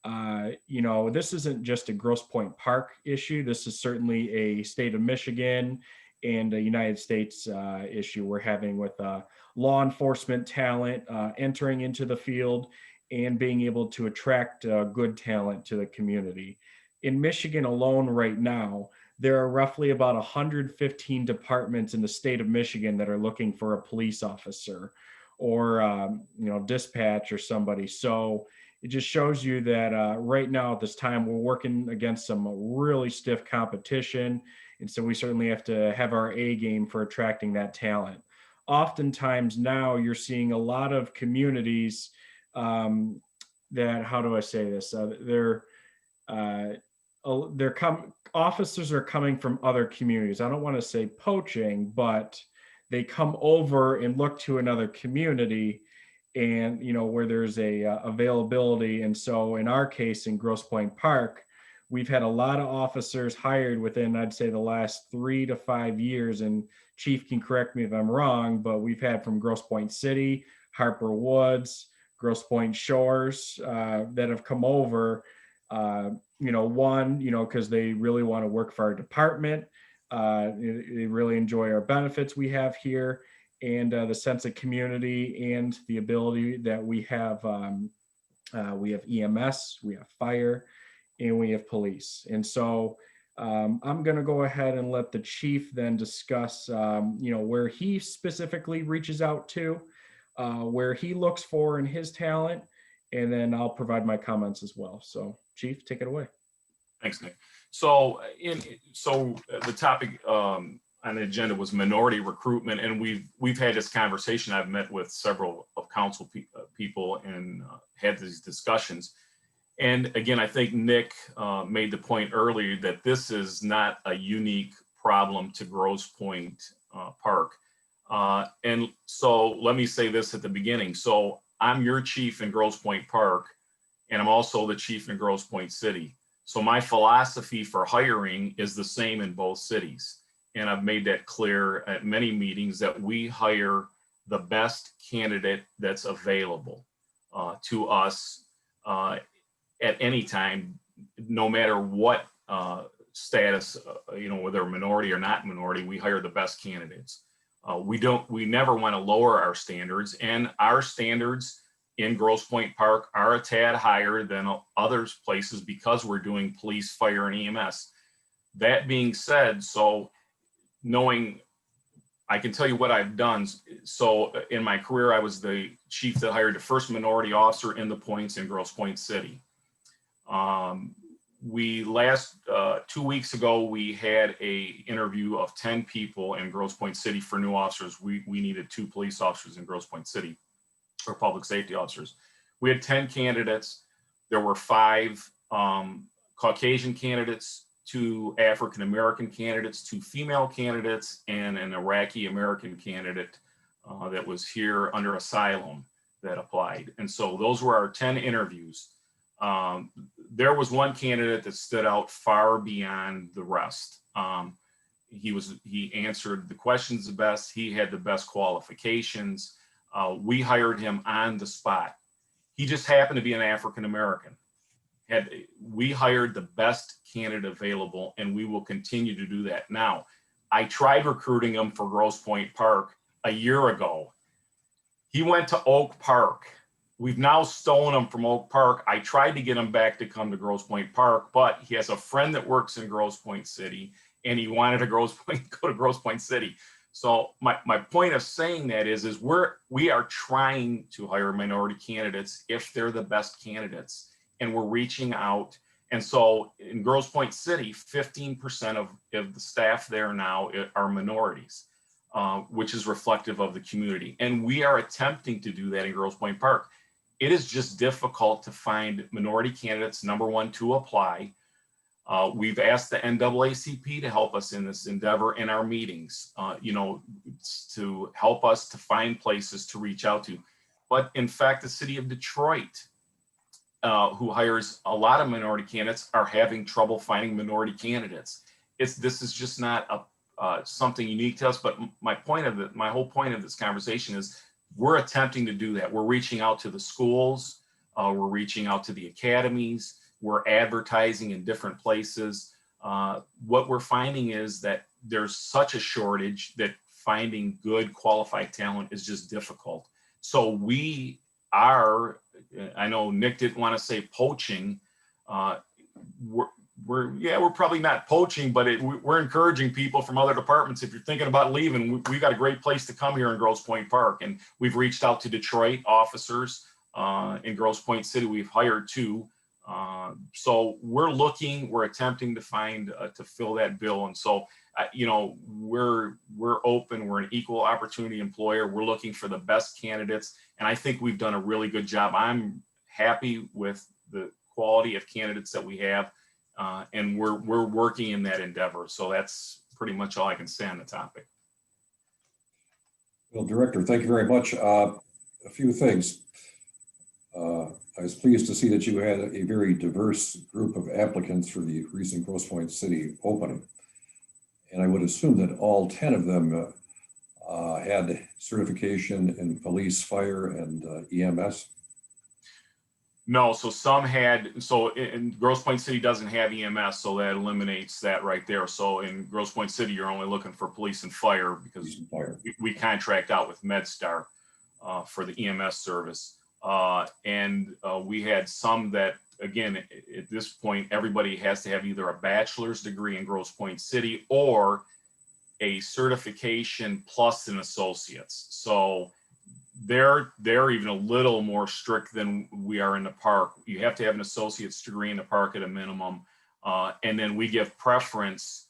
Speaker 1: This isn't just a Grosse Pointe Park issue. This is certainly a state of Michigan and a United States issue we're having with law enforcement talent entering into the field and being able to attract good talent to the community. In Michigan alone right now, there are roughly about 115 departments in the state of Michigan that are looking for a police officer or, dispatch or somebody. So it just shows you that right now at this time, we're working against some really stiff competition. And so we certainly have to have our A game for attracting that talent. Oftentimes now you're seeing a lot of communities that, how do I say this? They're officers are coming from other communities. I don't want to say poaching, but they come over and look to another community, and where there's a availability. And so in our case in Grosse Pointe Park, we've had a lot of officers hired within, I'd say, the last 3 to 5 years. And Chief can correct me if I'm wrong, but we've had from Grosse Pointe City, Harper Woods, Grosse Pointe Shores that have come over. Because they really want to work for our department. They really enjoy our benefits we have here, and the sense of community and the ability that we have. We have EMS, we have fire, and we have police. And so I'm going to go ahead and let the chief then discuss, where he specifically reaches out to, where he looks for in his talent, and then I'll provide my comments as well. So, Chief, take it away.
Speaker 5: Thanks, Nick. So the topic on the agenda was minority recruitment, and we've had this conversation. I've met with several of council people and had these discussions. And again, I think Nick made the point earlier that this is not a unique problem to Grosse Pointe Park. And so let me say this at the beginning. So I'm your chief in Grosse Pointe Park, and I'm also the chief in Grosse Pointe City. So my philosophy for hiring is the same in both cities. And I've made that clear at many meetings that we hire the best candidate that's available to us at any time, no matter what status, whether minority or not minority, we hire the best candidates. We never want to lower our standards, and our standards in Grosse Pointe Park are a tad higher than others places because we're doing police, fire, and EMS. That being said, so knowing, I can tell you what I've done. So in my career, I was the chief that hired the first minority officer in the points in Grosse Pointe City. We 2 weeks ago, we had a interview of 10 people in Grosse Pointe City for new officers. We needed 2 police officers in Grosse Pointe City, or public safety officers. We had 10 candidates. There were 5 Caucasian candidates, 2 African-American candidates, 2 female candidates, and an Iraqi-American candidate that was here under asylum that applied. And so those were our 10 interviews. There was one candidate that stood out far beyond the rest. He answered the questions the best. He had the best qualifications. We hired him on the spot. He just happened to be an African-American. We hired the best candidate available, and we will continue to do that. Now, I tried recruiting him for Grosse Pointe Park a year ago. He went to Oak Park. We've now stolen him from Oak Park. I tried to get him back to come to Grosse Pointe Park, but he has a friend that works in Grosse Pointe City, and he wanted to go to Grosse Pointe City. So my point of saying that is we are trying to hire minority candidates if they're the best candidates, and we're reaching out. And so in Grosse Pointe City, 15% of the staff there now are minorities, which is reflective of the community. And we are attempting to do that in Grosse Pointe Park. It is just difficult to find minority candidates, number one, to apply. We've asked the NAACP to help us in this endeavor in our meetings, to help us to find places to reach out to. But in fact, the city of Detroit, who hires a lot of minority candidates, are having trouble finding minority candidates. This is just not something unique to us. But my whole point of this conversation is we're attempting to do that. We're reaching out to the schools. We're reaching out to the academies. We're advertising in different places. What we're finding is that there's such a shortage that finding good qualified talent is just difficult. So we are, I know Nick didn't want to say poaching. We're probably not poaching, but we're encouraging people from other departments. If you're thinking about leaving, we've got a great place to come here in Grosse Pointe Park. And we've reached out to Detroit officers in Grosse Pointe City. We've hired 2. So we're attempting to to fill that bill. And so, we're open, we're an equal opportunity employer. We're looking for the best candidates. And I think we've done a really good job. I'm happy with the quality of candidates that we have. And we're working in that endeavor. So that's pretty much all I can say on the topic.
Speaker 2: Well, Director, thank you very much. A few things. I was pleased to see that you had a very diverse group of applicants for the recent Grosse Pointe City opening. And I would assume that all 10 of them had certification in police, fire, and EMS.
Speaker 5: No, so some had, so in Grosse Pointe City doesn't have EMS, so that eliminates that right there. So in Grosse Pointe City, you're only looking for police and fire because
Speaker 2: Fire.
Speaker 5: we contract out with MedStar for the EMS service. And we had some that, again, at this point, everybody has to have either a bachelor's degree in Grosse Pointe City or a certification plus an associate's. So they're even a little more strict than we are in the park. You have to have an associate's degree in the park at a minimum. And then we give preference,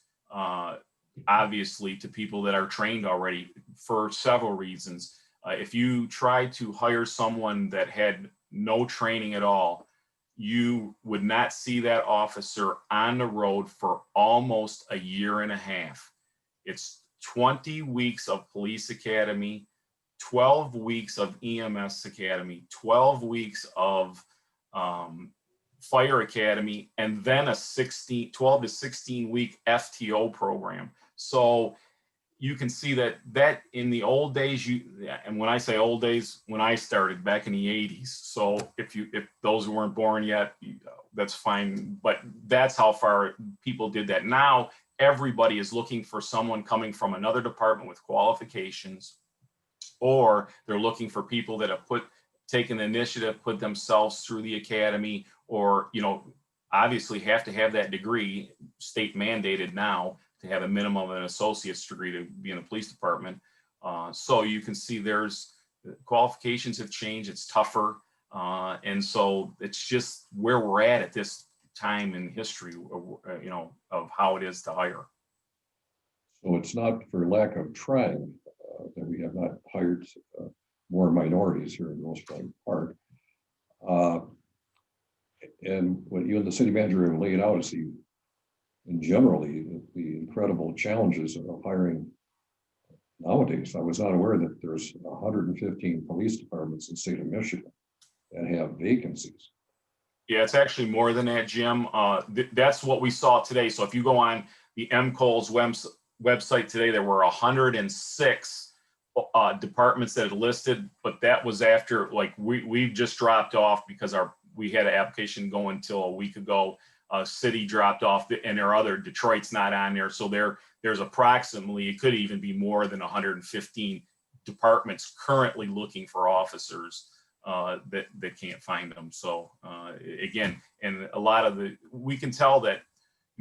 Speaker 5: obviously, to people that are trained already for several reasons. If you try to hire someone that had no training at all, you would not see that officer on the road for almost a year and a half. It's 20 weeks of police academy, 12 weeks of EMS academy, 12 weeks of fire academy, and then a 12 to 16 week FTO program. So you can see that in the old days, and when I say old days, when I started back in the 80s. So if those weren't born yet, that's fine. But that's how far people did that. Now everybody is looking for someone coming from another department with qualifications, or they're looking for people that have taken the initiative, put themselves through the academy, or, obviously have to have that degree, state mandated now, to have a minimum of an associate's degree to be in the police department. So you can see qualifications have changed, it's tougher. And so it's just where we're at this time in history, of how it is to hire.
Speaker 2: So it's not for lack of trying that we have not hired more minorities here in Grosse Pointe Park. And what you and the city manager have laid out is in generally the incredible challenges of hiring nowadays. I was not aware that there's 115 police departments in the state of Michigan that have vacancies.
Speaker 5: Yeah, it's actually more than that, Jim. That's what we saw today. So if you go on the MCOL's website today, there were 106 departments that had listed, but that was after, like, we've just dropped off because we had an application going until a week ago. City dropped off, and there are other, Detroit's not on there. So there's approximately, it could even be more than 115 departments currently looking for officers that can't find them. So again, and a lot of we can tell that,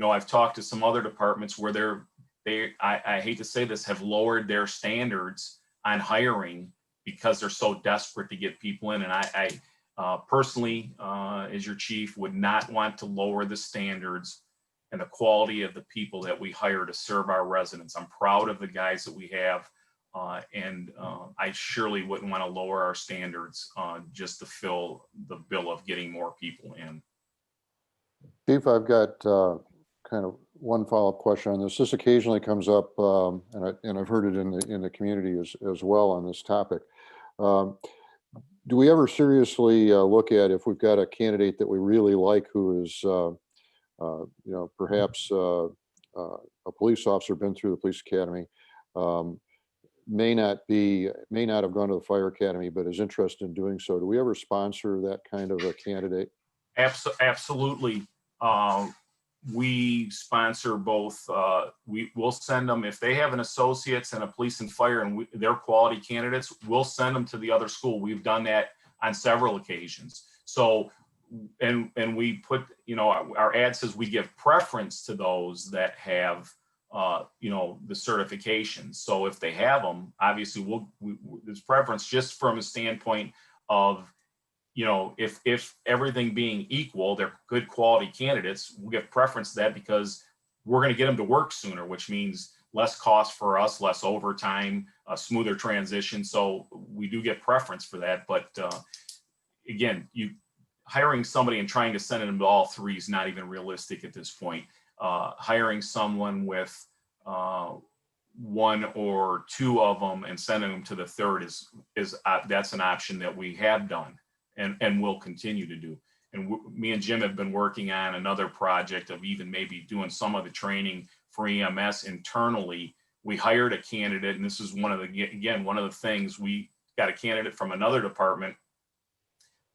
Speaker 5: I've talked to some other departments where I hate to say this, have lowered their standards on hiring because they're so desperate to get people in. And I personally, as your chief, would not want to lower the standards and the quality of the people that we hire to serve our residents. I'm proud of the guys that we have, and I surely wouldn't want to lower our standards just to fill the bill of getting more people in.
Speaker 3: Chief, I've got kind of one follow-up question on this. This occasionally comes up, and I've heard it in the community as well on this topic. Do we ever seriously look at, if we've got a candidate that we really like who is, perhaps a police officer, been through the police academy, may not have gone to the fire academy, but is interested in doing so? Do we ever sponsor that kind of a candidate?
Speaker 5: Absolutely. We sponsor both. We'll send them, if they have an associate's and a police and fire and they're quality candidates, we'll send them to the other school. We've done that on several occasions. So, and we put, our ad says we give preference to those that have, the certifications. So if they have them, obviously there's preference just from a standpoint of, if everything being equal, they're good quality candidates, we'll give preference to that because we're going to get them to work sooner, which means less cost for us, less overtime, a smoother transition. So we do get preference for that. But again, hiring somebody and trying to send them to all three is not even realistic at this point. Hiring someone with one or two of them and sending them to the third is that's an option that we have done and will continue to do. And me and Jim have been working on another project of even maybe doing some of the training for EMS internally. We hired a candidate, and this is one of the things, we got a candidate from another department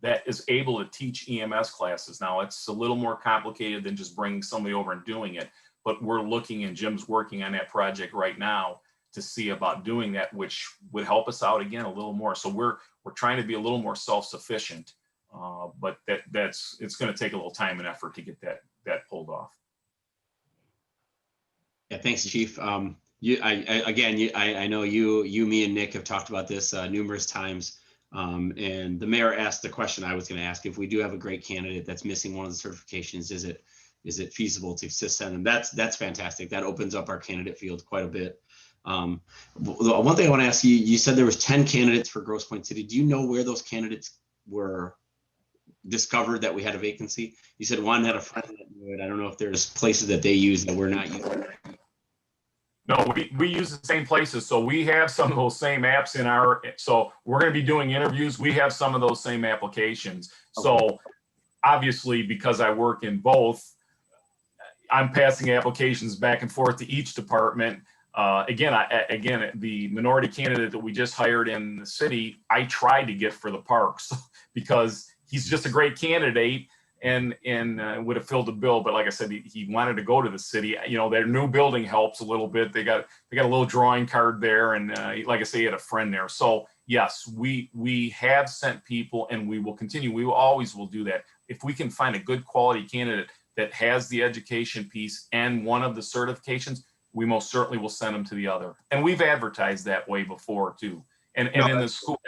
Speaker 5: that is able to teach EMS classes. Now, it's a little more complicated than just bringing somebody over and doing it, but we're looking, and Jim's working on that project right now to see about doing that, which would help us out again a little more. So we're trying to be a little more self-sufficient, but it's going to take a little time and effort to get that pulled off.
Speaker 4: Yeah, thanks, Chief. I know you, me, and Nick have talked about this numerous times. And the mayor asked the question I was going to ask: if we do have a great candidate that's missing one of the certifications, is it feasible to send them? That's fantastic. That opens up our candidate field quite a bit. One thing I want to ask you: you said there was 10 candidates for Grosse Pointe City. Do you know where those candidates were discovered that we had a vacancy? You said one had a friend that knew it. I don't know if there's places that they use that we're not using.
Speaker 5: No, we use the same places. So we have some of those same apps so we're going to be doing interviews. We have some of those same applications. So obviously, because I work in both, I'm passing applications back and forth to each department. Again, the minority candidate that we just hired in the city, I tried to get for the parks because he's just a great candidate and would have filled the bill. But like I said, he wanted to go to the city. You know, their new building helps a little bit. They got a little drawing card there, and like I say, he had a friend there. So yes, we have sent people, and we will continue. We always will do that. If we can find a good quality candidate that has the education piece and one of the certifications, we most certainly will send them to the other. And we've advertised that way before too. And in the school,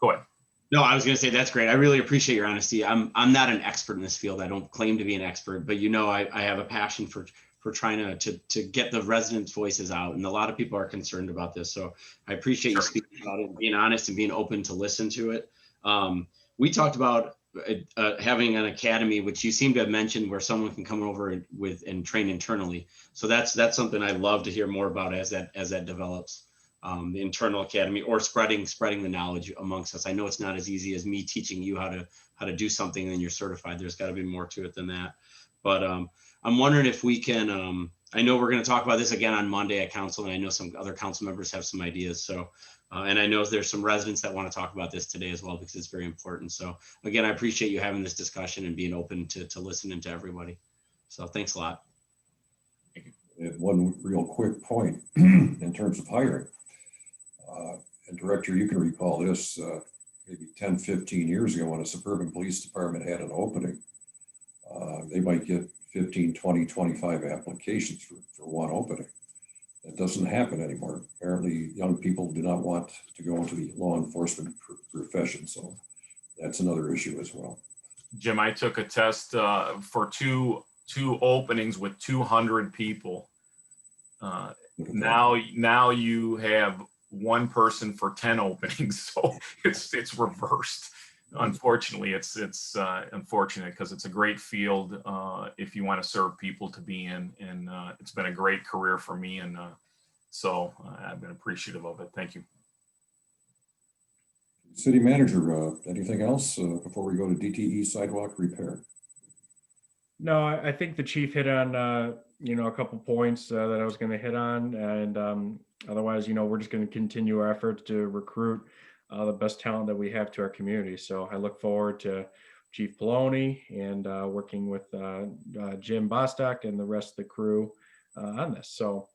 Speaker 5: go ahead.
Speaker 4: No, I was going to say that's great. I really appreciate your honesty. I'm not an expert in this field. I don't claim to be an expert, but I have a passion for trying to get the residents' voices out, and a lot of people are concerned about this. So I appreciate you speaking about it, being honest, and being open to listen to it. We talked about having an academy, which you seem to have mentioned, where someone can come over and train internally. So that's something I'd love to hear more about as that develops. The internal academy, or spreading the knowledge amongst us. I know it's not as easy as me teaching you how to do something and then you're certified. There's got to be more to it than that. But I'm wondering if we can. I know we're going to talk about this again on Monday at council, and I know some other council members have some ideas. So, and I know there's some residents that want to talk about this today as well, because it's very important. So again, I appreciate you having this discussion and being open to listening to everybody. So thanks a lot.
Speaker 2: And one real quick point in terms of hiring. And Director, you can recall this maybe 10, 15 years ago when a suburban police department had an opening. They might get 15, 20, 25 applications for one opening. That doesn't happen anymore. Apparently, young people do not want to go into the law enforcement profession. So that's another issue as well.
Speaker 5: Jim, I took a test for two openings with 200 people. Now you have one person for 10 openings, so it's reversed. Unfortunately, it's unfortunate, because it's a great field if you want to serve people to be in, and it's been a great career for me, and so I've been appreciative of it. Thank you.
Speaker 2: City Manager, anything else before we go to DTE sidewalk repair?
Speaker 1: No, I think the chief hit on a couple points that I was going to hit on, and otherwise, we're just going to continue our efforts to recruit the best talent that we have to our community. So I look forward to Chief Poloni and working with Jim Bostock and the rest of the crew on this. So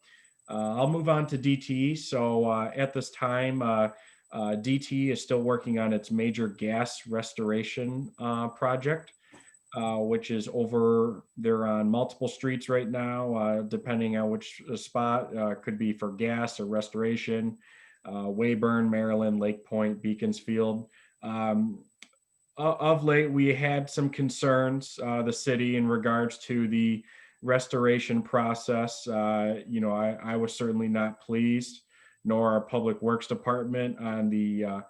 Speaker 1: I'll move on to DTE. So at this time, DTE is still working on its major gas restoration project, which is over there on multiple streets right now, depending on which spot. Could be for gas or restoration. Weyburn, Maryland, Lake Point, Beaconsfield. Of late, we had some concerns, the city, in regards to the restoration process. I was certainly not pleased, nor our Public Works Department, on the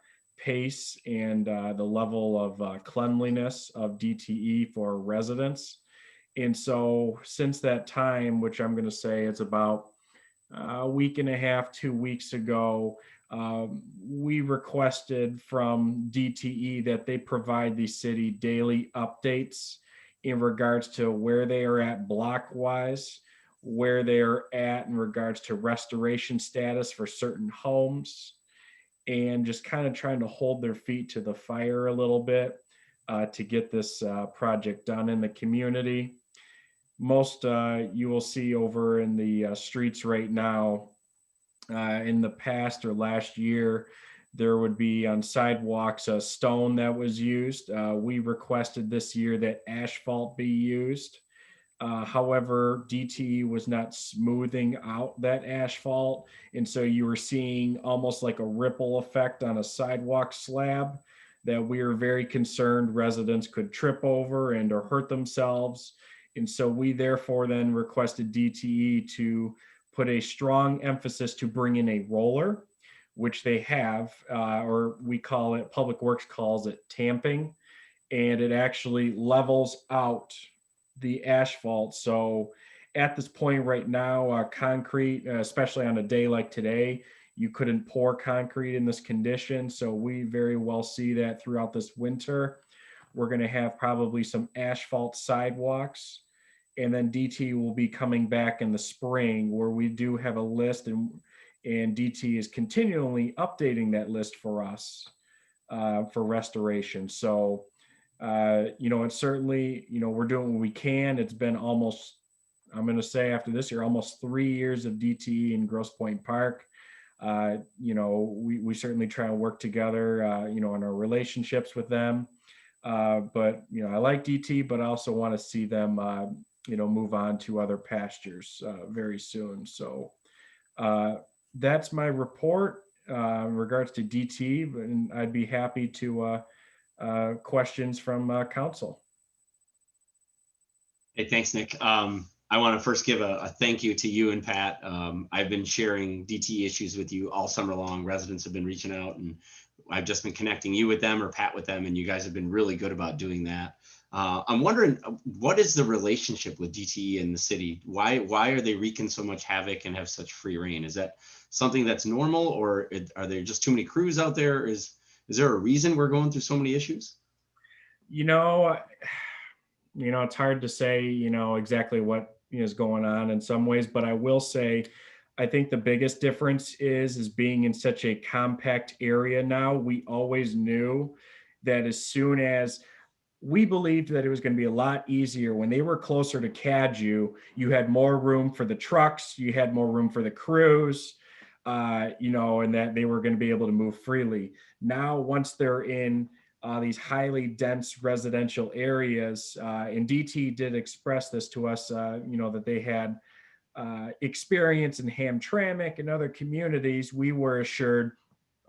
Speaker 1: pace and the level of cleanliness of DTE for residents. And so since that time, which I'm going to say it's about a week and a half, 2 weeks ago, we requested from DTE that they provide the city daily updates in regards to where they are at block wise, where they're at in regards to restoration status for certain homes, and just kind of trying to hold their feet to the fire a little bit to get this project done in the community. Most you will see over in the streets right now, in the past or last year, there would be on sidewalks a stone that was used. We requested this year that asphalt be used. However, DTE was not smoothing out that asphalt. And so you were seeing almost like a ripple effect on a sidewalk slab that we were very concerned residents could trip over and or hurt themselves. And so we therefore then requested DTE to put a strong emphasis to bring in a roller, which they have, or we call it, Public Works calls it tamping, and it actually levels out the asphalt. So at this point right now, concrete, especially on a day like today, you couldn't pour concrete in this condition. So we very well see that throughout this winter, we're going to have probably some asphalt sidewalks. And then DT will be coming back in the spring where we do have a list, and DT is continually updating that list for us for restoration. So it's certainly, we're doing what we can. It's been almost, I'm going to say after this year, almost 3 years of DTE in Grosse Pointe Park. We certainly try and work together, in our relationships with them. But, I like DT, but I also want to see them, move on to other pastures very soon. So that's my report in regards to DT, and I'd be happy to questions from council.
Speaker 4: Hey, thanks, Nick. I want to first give a thank you to you and Pat. I've been sharing DT issues with you all summer long. Residents have been reaching out, and I've just been connecting you with them or Pat with them, and you guys have been really good about doing that. I'm wondering, what is the relationship with DTE in the city? Why are they wreaking so much havoc and have such free reign? Is that something that's normal, or are there just too many crews out there? Is there a reason we're going through so many issues?
Speaker 1: It's hard to say, exactly what is going on in some ways, but I will say, I think the biggest difference is being in such a compact area now. We always knew that as soon as we believed that it was going to be a lot easier when they were closer to Cadieux, you had more room for the trucks, you had more room for the crews, and that they were going to be able to move freely. Now, once they're in these highly dense residential areas, and DT did express this to us, that they had experience in Hamtramck and other communities, we were assured,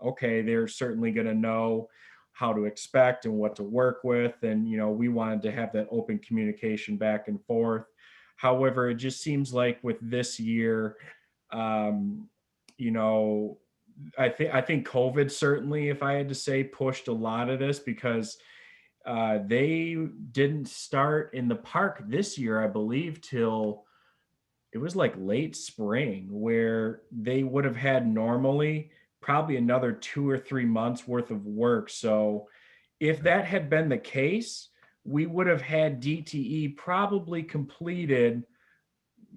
Speaker 1: okay, they're certainly going to know how to expect and what to work with. And, we wanted to have that open communication back and forth. However, it just seems like with this year, I think COVID certainly, if I had to say, pushed a lot of this because they didn't start in the park this year, I believe, till it was like late spring, where they would have had normally probably another 2 or 3 months worth of work. So if that had been the case, we would have had DTE probably completed,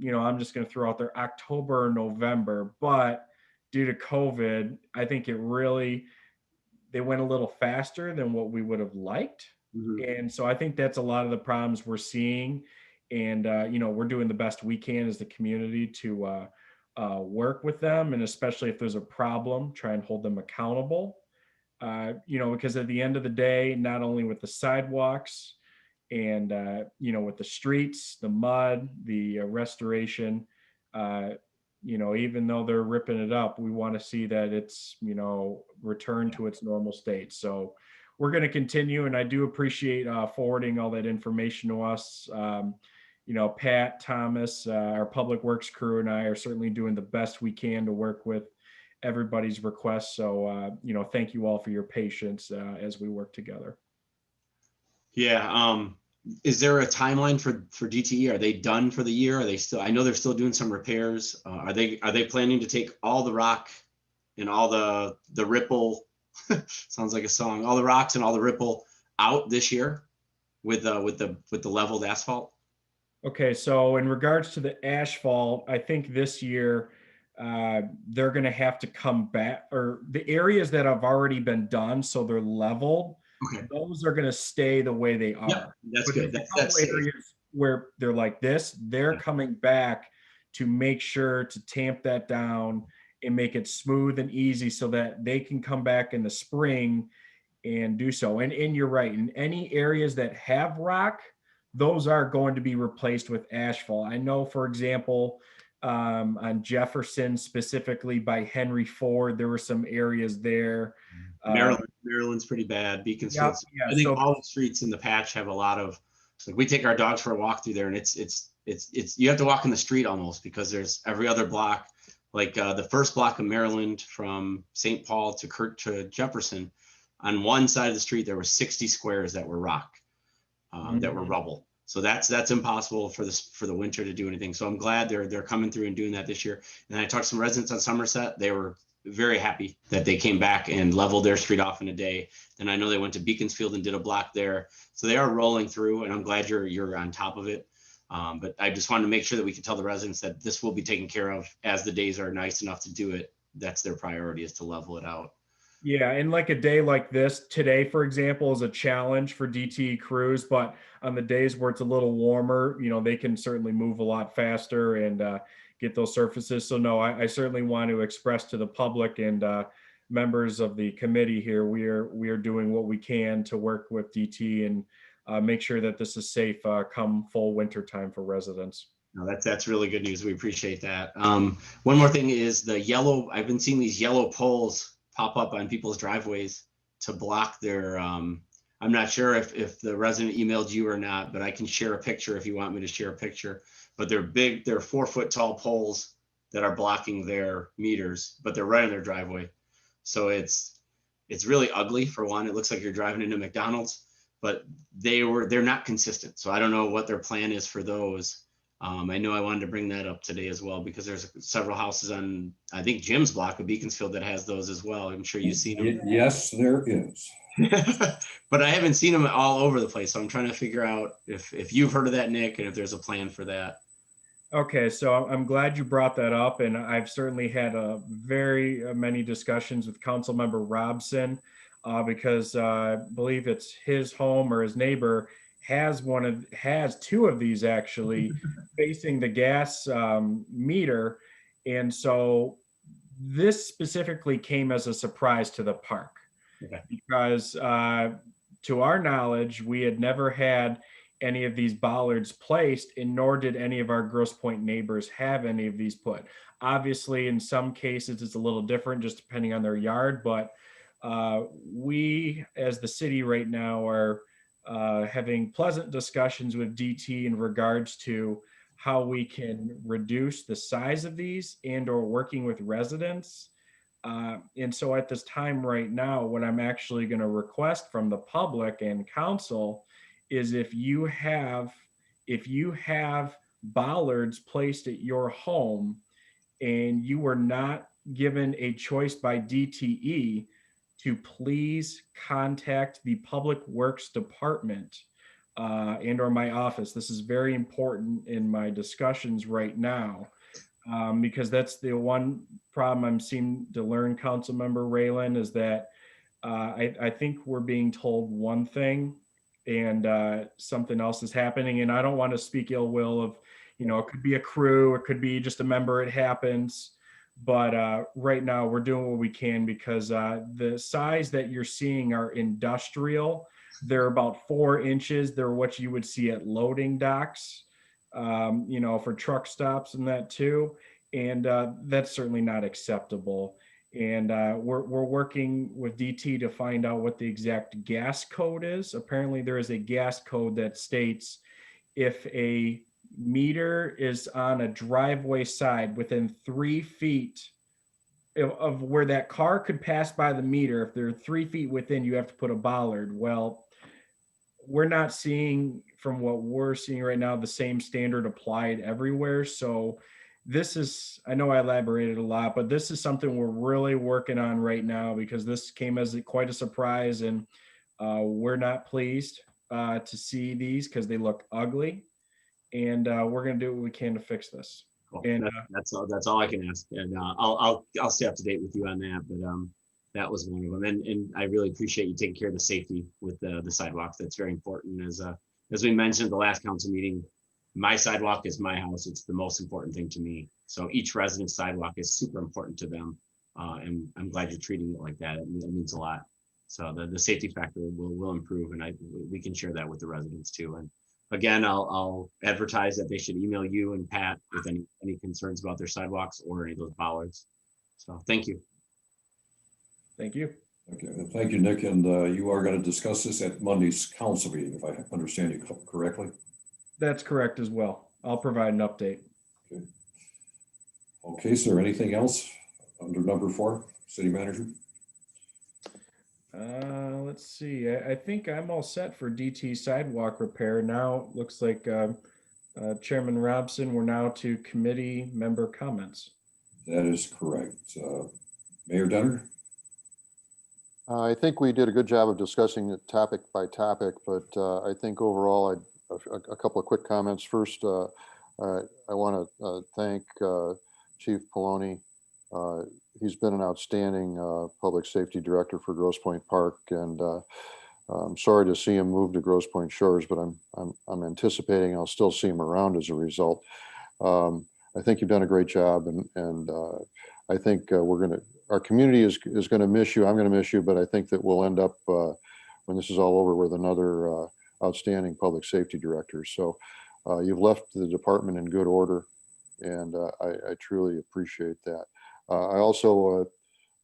Speaker 1: I'm just going to throw out there October or November, but due to COVID, I think they went a little faster than what we would have liked. Mm-hmm. And so I think that's a lot of the problems we're seeing. And, we're doing the best we can as the community to work with them. And especially if there's a problem, try and hold them accountable, because at the end of the day, not only with the sidewalks and, with the streets, the mud, the restoration, even though they're ripping it up, we want to see that it's, returned to its normal state. So we're going to continue. And I do appreciate forwarding all that information to us. Pat, Thomas, our Public Works crew, and I are certainly doing the best we can to work with everybody's requests. So, thank you all for your patience as we work together.
Speaker 4: Yeah. Is there a timeline for DTE? Are they done for the year? Are they still, I know they're still doing some repairs. Are they planning to take all the rock and all the ripple, sounds like a song, all the rocks and all the ripple out this year with the leveled asphalt?
Speaker 1: Okay, so in regards to the asphalt, I think this year they're going to have to come back, or the areas that have already been done, so they're leveled,
Speaker 4: Okay.
Speaker 1: those are going to stay the way they
Speaker 4: Yep,
Speaker 1: are.
Speaker 4: that's
Speaker 1: But
Speaker 4: good.
Speaker 1: there's a
Speaker 4: That's
Speaker 1: couple
Speaker 4: safe.
Speaker 1: areas where they're like this, they're coming back to make sure to tamp that down and make it smooth and easy so that they can come back in the spring and do so. And you're right, in any areas that have rock, those are going to be replaced with asphalt. I know, for example, on Jefferson, specifically by Henry Ford, there were some areas there.
Speaker 4: Maryland's pretty bad.
Speaker 1: Yeah,
Speaker 4: Beaconsfield.
Speaker 1: yeah.
Speaker 4: I think
Speaker 1: So
Speaker 4: all the streets in the patch have a lot of, like, we take our dogs for a walk through there, and it's you have to walk in the street almost, because there's every other block, like the first block of Maryland from St. Paul to Jefferson. On one side of the street, there were 60 squares that were rock, that were rubble. So that's impossible for the winter to do anything. So I'm glad they're coming through and doing that this year. And I talked to some residents on Somerset. They were very happy that they came back and leveled their street off in a day. And I know they went to Beaconsfield and did a block there. So they are rolling through, and I'm glad you're on top of it. But I just wanted to make sure that we could tell the residents that this will be taken care of as the days are nice enough to do it. That's their priority, is to level it out.
Speaker 1: yeah, and like a day like this today, for example, is a challenge for DTE crews. But on the days where it's a little warmer, they can certainly move a lot faster and get those surfaces. So no, I certainly want to express to the public and members of the committee here, we are doing what we can to work with DTE and make sure that this is safe come full winter time for residents.
Speaker 4: No, that's really good news. We appreciate that. One more thing is the yellow. I've been seeing these yellow poles pop up on people's driveways to block their. I'm not sure if the resident emailed you or not, but I can share a picture if you want me to share a picture. But they're big. They're 4-foot tall poles that are blocking their meters, but they're right in their driveway. So it's really ugly. For one, it looks like you're driving into McDonald's, but they're not consistent. So I don't know what their plan is for those. I know I wanted to bring that up today as well, because there's several houses on, I think, Jim's block of Beaconsfield that has those as well. I'm sure you've seen them.
Speaker 2: Yes, there is.
Speaker 4: But I haven't seen them all over the place. So I'm trying to figure out if you've heard of that, Nick, and if there's a plan for that.
Speaker 1: Okay, so I'm glad you brought that up, and I've certainly had very many discussions with Councilmember Robson because I believe it's his home or his neighbor has two of these actually facing the gas meter, and so this specifically came as a surprise to the park.
Speaker 4: Okay.
Speaker 1: Because to our knowledge, we had never had any of these bollards placed, and nor did any of our Grosse Pointe neighbors have any of these put. Obviously, in some cases, it's a little different just depending on their yard, but we, as the city right now, are having pleasant discussions with DT in regards to how we can reduce the size of these and or working with residents. And so at this time right now, what I'm actually going to request from the public and council is if you have bollards placed at your home and you were not given a choice by DTE, to please contact the Public Works Department and or my office. This is very important in my discussions right now because that's the one problem I'm seeming to learn, Councilmember Raylan, is that I think we're being told one thing and something else is happening. And I don't want to speak ill will of, it could be a crew, it could be just a member, it happens. But right now we're doing what we can because the size that you're seeing are industrial. They're about 4 inches. They're what you would see at loading docks, for truck stops and that too. And that's certainly not acceptable. And we're working with DT to find out what the exact gas code is. Apparently there is a gas code that states if a meter is on a driveway side within 3 feet of where that car could pass by the meter. If they're 3 feet within, you have to put a bollard. Well, we're not seeing, from what we're seeing right now, the same standard applied everywhere. So this is, I know I elaborated a lot, but this is something we're really working on right now, because this came as quite a surprise, and we're not pleased to see these because they look ugly. And we're going to do what we can to fix this.
Speaker 4: Cool.
Speaker 1: And
Speaker 4: That's all I can ask. And I'll stay up to date with you on that. But that was one of them. And I really appreciate you taking care of the safety with the sidewalks. That's very important. As we mentioned at the last council meeting, my sidewalk is my house. It's the most important thing to me. So each resident's sidewalk is super important to them. And I'm glad you're treating it like that. It means a lot. So the safety factor will improve, and we can share that with the residents too. And again, I'll advertise that they should email you and Pat with any concerns about their sidewalks or any of those bollards. So thank you.
Speaker 1: thank you.
Speaker 2: Okay, thank you, Nick. And you are going to discuss this at Monday's council meeting, if I understand you correctly.
Speaker 1: That's correct as well. I'll provide an update.
Speaker 2: Okay, sir, anything else under number 4, city manager?
Speaker 1: Let's see. I think I'm all set for DT sidewalk repair. Now, looks like Chairman Robson, we're now to committee member comments.
Speaker 2: That is correct. Mayor Denner?
Speaker 3: I think we did a good job of discussing it topic by topic, but I think overall, a couple of quick comments. First, I want to thank Chief Poloni. He's been an outstanding public safety director for Grosse Pointe Park, and I'm sorry to see him move to Grosse Pointe Shores, but I'm anticipating I'll still see him around as a result. I think you've done a great job, and I think our community is going to miss you. I'm going to miss you, but I think that we'll end up when this is all over with another outstanding public safety director. So you've left the department in good order, and I truly appreciate that. I also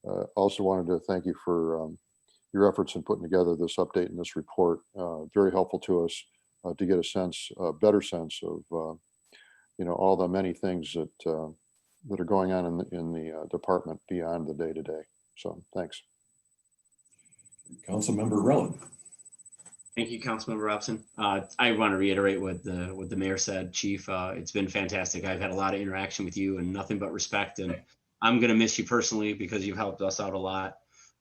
Speaker 3: wanted to thank you for your efforts in putting together this update and this report. Very helpful to us to get a better sense of all the many things that are going on in the department beyond the day to day. So thanks.
Speaker 2: Councilmember Relin.
Speaker 4: Thank you, Councilmember Robson. I want to reiterate what the mayor said, Chief. It's been fantastic. I've had a lot of interaction with you and nothing but respect. And I'm going to miss you personally because you've helped us out a lot.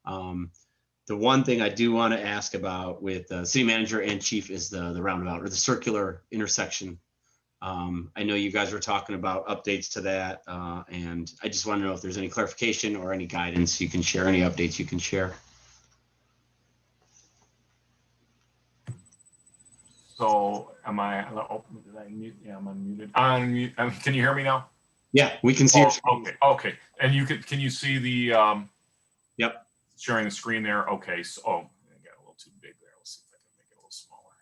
Speaker 4: The one thing I do want to ask about with city manager and chief is the roundabout or the circular intersection. I know you guys were talking about updates to that. And I just want to know if there's any clarification or any guidance you can share, any updates you can share.
Speaker 5: So am I, did I mute? Yeah, I'm unmuted. Can you hear me now?
Speaker 4: Yeah, we can see.
Speaker 5: Okay. And can you see the,
Speaker 4: Yep.
Speaker 5: Sharing the screen there? Okay. So, I got a little too big there. Let's see if I can make it a little smaller.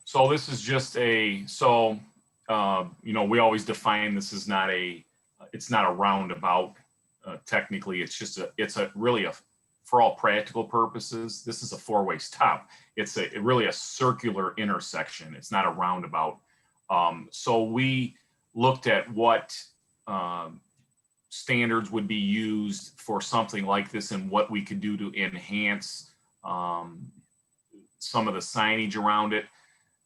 Speaker 5: So this is just we always define this as it's not a roundabout. Technically, it's really for all practical purposes, this is a 4-way stop. It's really a circular intersection. It's not a roundabout. So we looked at what standards would be used for something like this and what we could do to enhance some of the signage around it.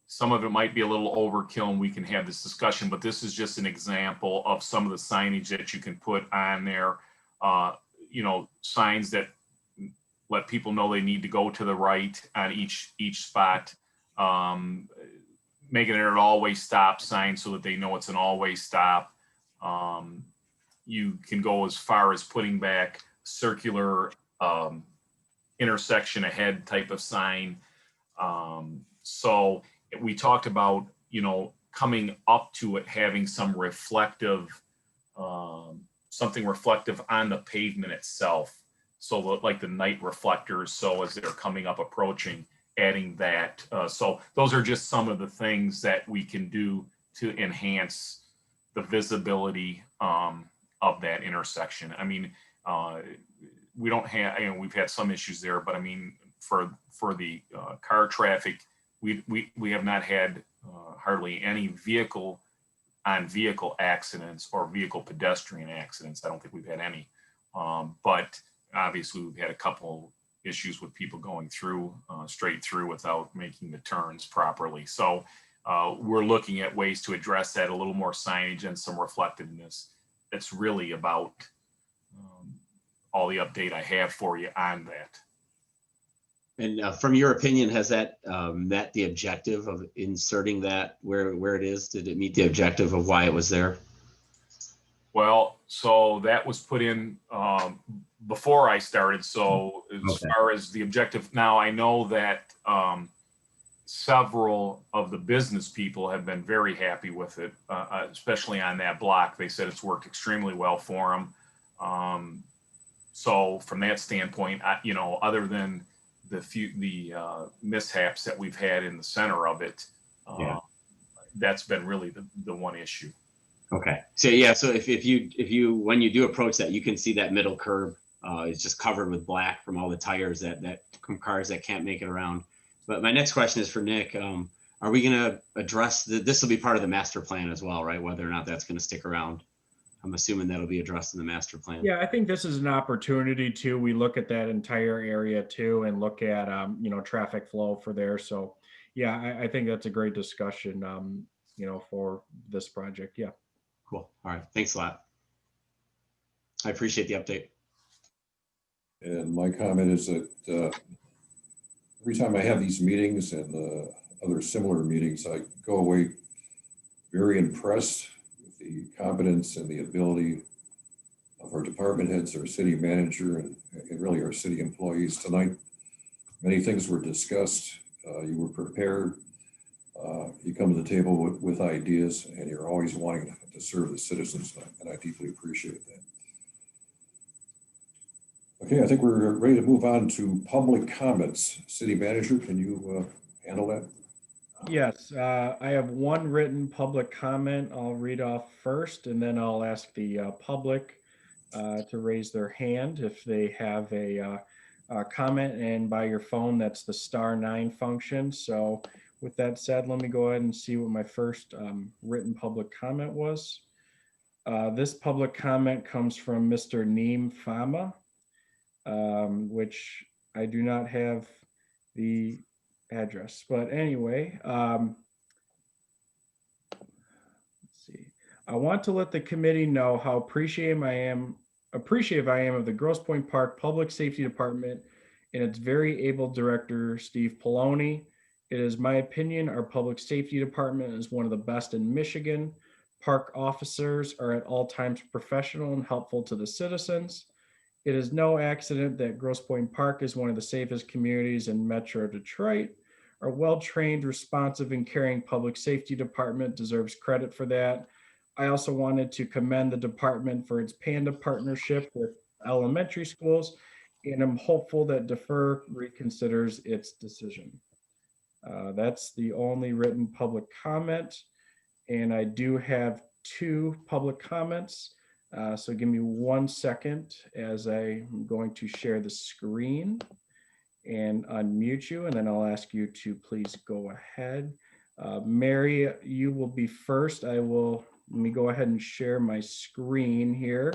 Speaker 5: Some of it might be a little overkill and we can have this discussion, but this is just an example of some of the signage that you can put on there. Signs that let people know they need to go to the right on each spot. Making it an all-way stop sign so that they know it's an all-way stop. You can go as far as putting back circular intersection ahead type of sign. So we talked about, coming up to it, having some reflective, something reflective on the pavement itself. So like the night reflectors. So as they're coming up, approaching, adding that. So those are just some of the things that we can do to enhance the visibility of that intersection. I mean, we don't have, we've had some issues there, but I mean, for the car traffic, we have not had hardly any vehicle on vehicle accidents or vehicle pedestrian accidents. I don't think we've had any. But obviously we've had a couple issues with people going through straight through without making the turns properly. So we're looking at ways to address that, a little more signage and some reflectiveness. That's really about all the update I have for you on that.
Speaker 4: And from your opinion, has that met the objective of inserting that where it is? Did it meet the objective of why it was there?
Speaker 5: Well, so that was put in before I started. So as far as the objective, now I know that several of the business people have been very happy with it, especially on that block. They said it's worked extremely well for them. So from that standpoint, you know, other than the mishaps that we've had in the center of it, that's been really the one issue.
Speaker 4: Okay. So yeah, so if you when you do approach that, you can see that middle curb is just covered with black from all the tires that cars that can't make it around. But my next question is for Nick. Are we going to address this will be part of the master plan as well, right? Whether or not that's going to stick around. I'm assuming that'll be addressed in the master plan.
Speaker 1: Yeah, I think this is an opportunity too. We look at that entire area too and look at, you know, traffic flow for there. So yeah, I think that's a great discussion, you know, for this project. Yeah.
Speaker 4: Cool. All right. Thanks a lot. I appreciate the update.
Speaker 2: And my comment is that every time I have these meetings and other similar meetings, I go away very impressed with the competence and the ability of our department heads, our city manager, and really our city employees. Tonight, many things were discussed. You were prepared. You come to the table with ideas, and you're always wanting to serve the citizens, and I deeply appreciate that. Okay, I think we're ready to move on to public comments. City manager, can you handle that?
Speaker 1: Yes, I have one written public comment I'll read off first, and then I'll ask the public to raise their hand if they have a comment. And by your phone, that's the *9 function. So with that said, let me go ahead and see what my first written public comment was. This public comment comes from Mr. Neem Fama, which I do not have the address, but anyway, let's see. I want to let the committee know how appreciative I am of the Grosse Pointe Park Public Safety Department and its very able director, Steve Poloni. It is my opinion our public safety department is one of the best in Michigan. Park officers are at all times professional and helpful to the citizens. It is no accident that Grosse Pointe Park is one of the safest communities in Metro Detroit. Our well-trained, responsive, and caring public safety department deserves credit for that. I also wanted to commend the department for its PANDA partnership with elementary schools, and I'm hopeful that DEFR reconsiders its decision. That's the only written public comment, and I do have 2 public comments. So give me 1 second as I'm going to share the screen and unmute you, and then I'll ask you to please go ahead. Mary, you will be first. Let me go ahead and share my screen here.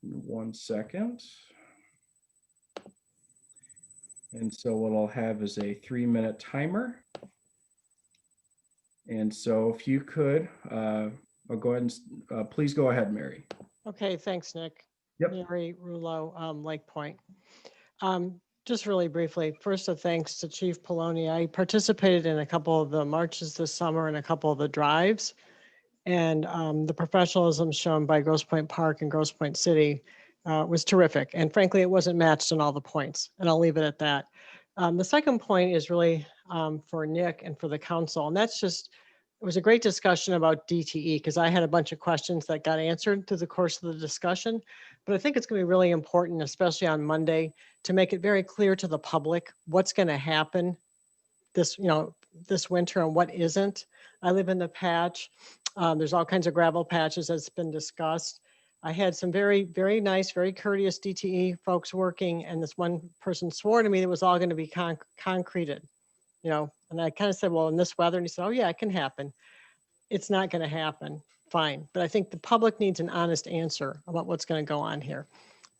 Speaker 1: 1 second. And so what I'll have is a 3-minute timer. And so if you could, I'll go ahead and please go ahead, Mary.
Speaker 7: Okay, thanks, Nick.
Speaker 1: Yep.
Speaker 7: Mary Rulo, Lake Point. Just really briefly, first a thanks to Chief Poloni. I participated in a couple of the marches this summer and a couple of the drives. And the professionalism shown by Grosse Pointe Park and Grosse Pointe City was terrific. And frankly, it wasn't matched on all the points. And I'll leave it at that. The second point is really for Nick and for the council. And that's just, it was a great discussion about DTE because I had a bunch of questions that got answered through the course of the discussion. But I think it's going to be really important, especially on Monday, to make it very clear to the public what's going to happen this winter and what isn't. I live in the patch. There's all kinds of gravel patches that's been discussed. I had some very, very nice, very courteous DTE folks working, and this one person swore to me that it was all going to be concreted, and I kind of said, well, in this weather, and he said, oh yeah, it can happen. it's not going to happen, fine. But I think the public needs an honest answer about what's going to go on here.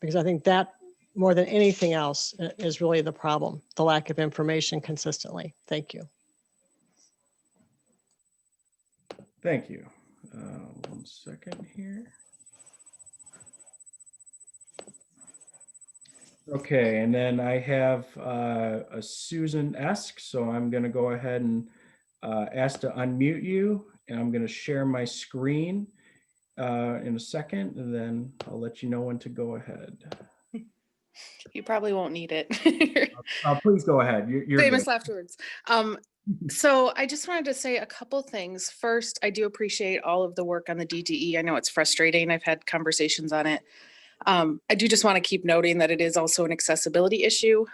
Speaker 7: Because I think that more than anything else is really the problem, the lack of information consistently. Thank you.
Speaker 1: Thank you. 1 second here. Okay, and then I have a Susan-esque, so I'm going to go ahead and ask to unmute you, and I'm going to share my screen in a second, and then I'll let you know when to go ahead.
Speaker 8: You probably won't need it.
Speaker 1: Please go ahead. You're
Speaker 8: Famous
Speaker 1: good.
Speaker 8: afterwards. So I just wanted to say a couple things. First, I do appreciate all of the work on the DTE. I know it's frustrating. I've had conversations on it. I do just want to keep noting that it is also an accessibility issue.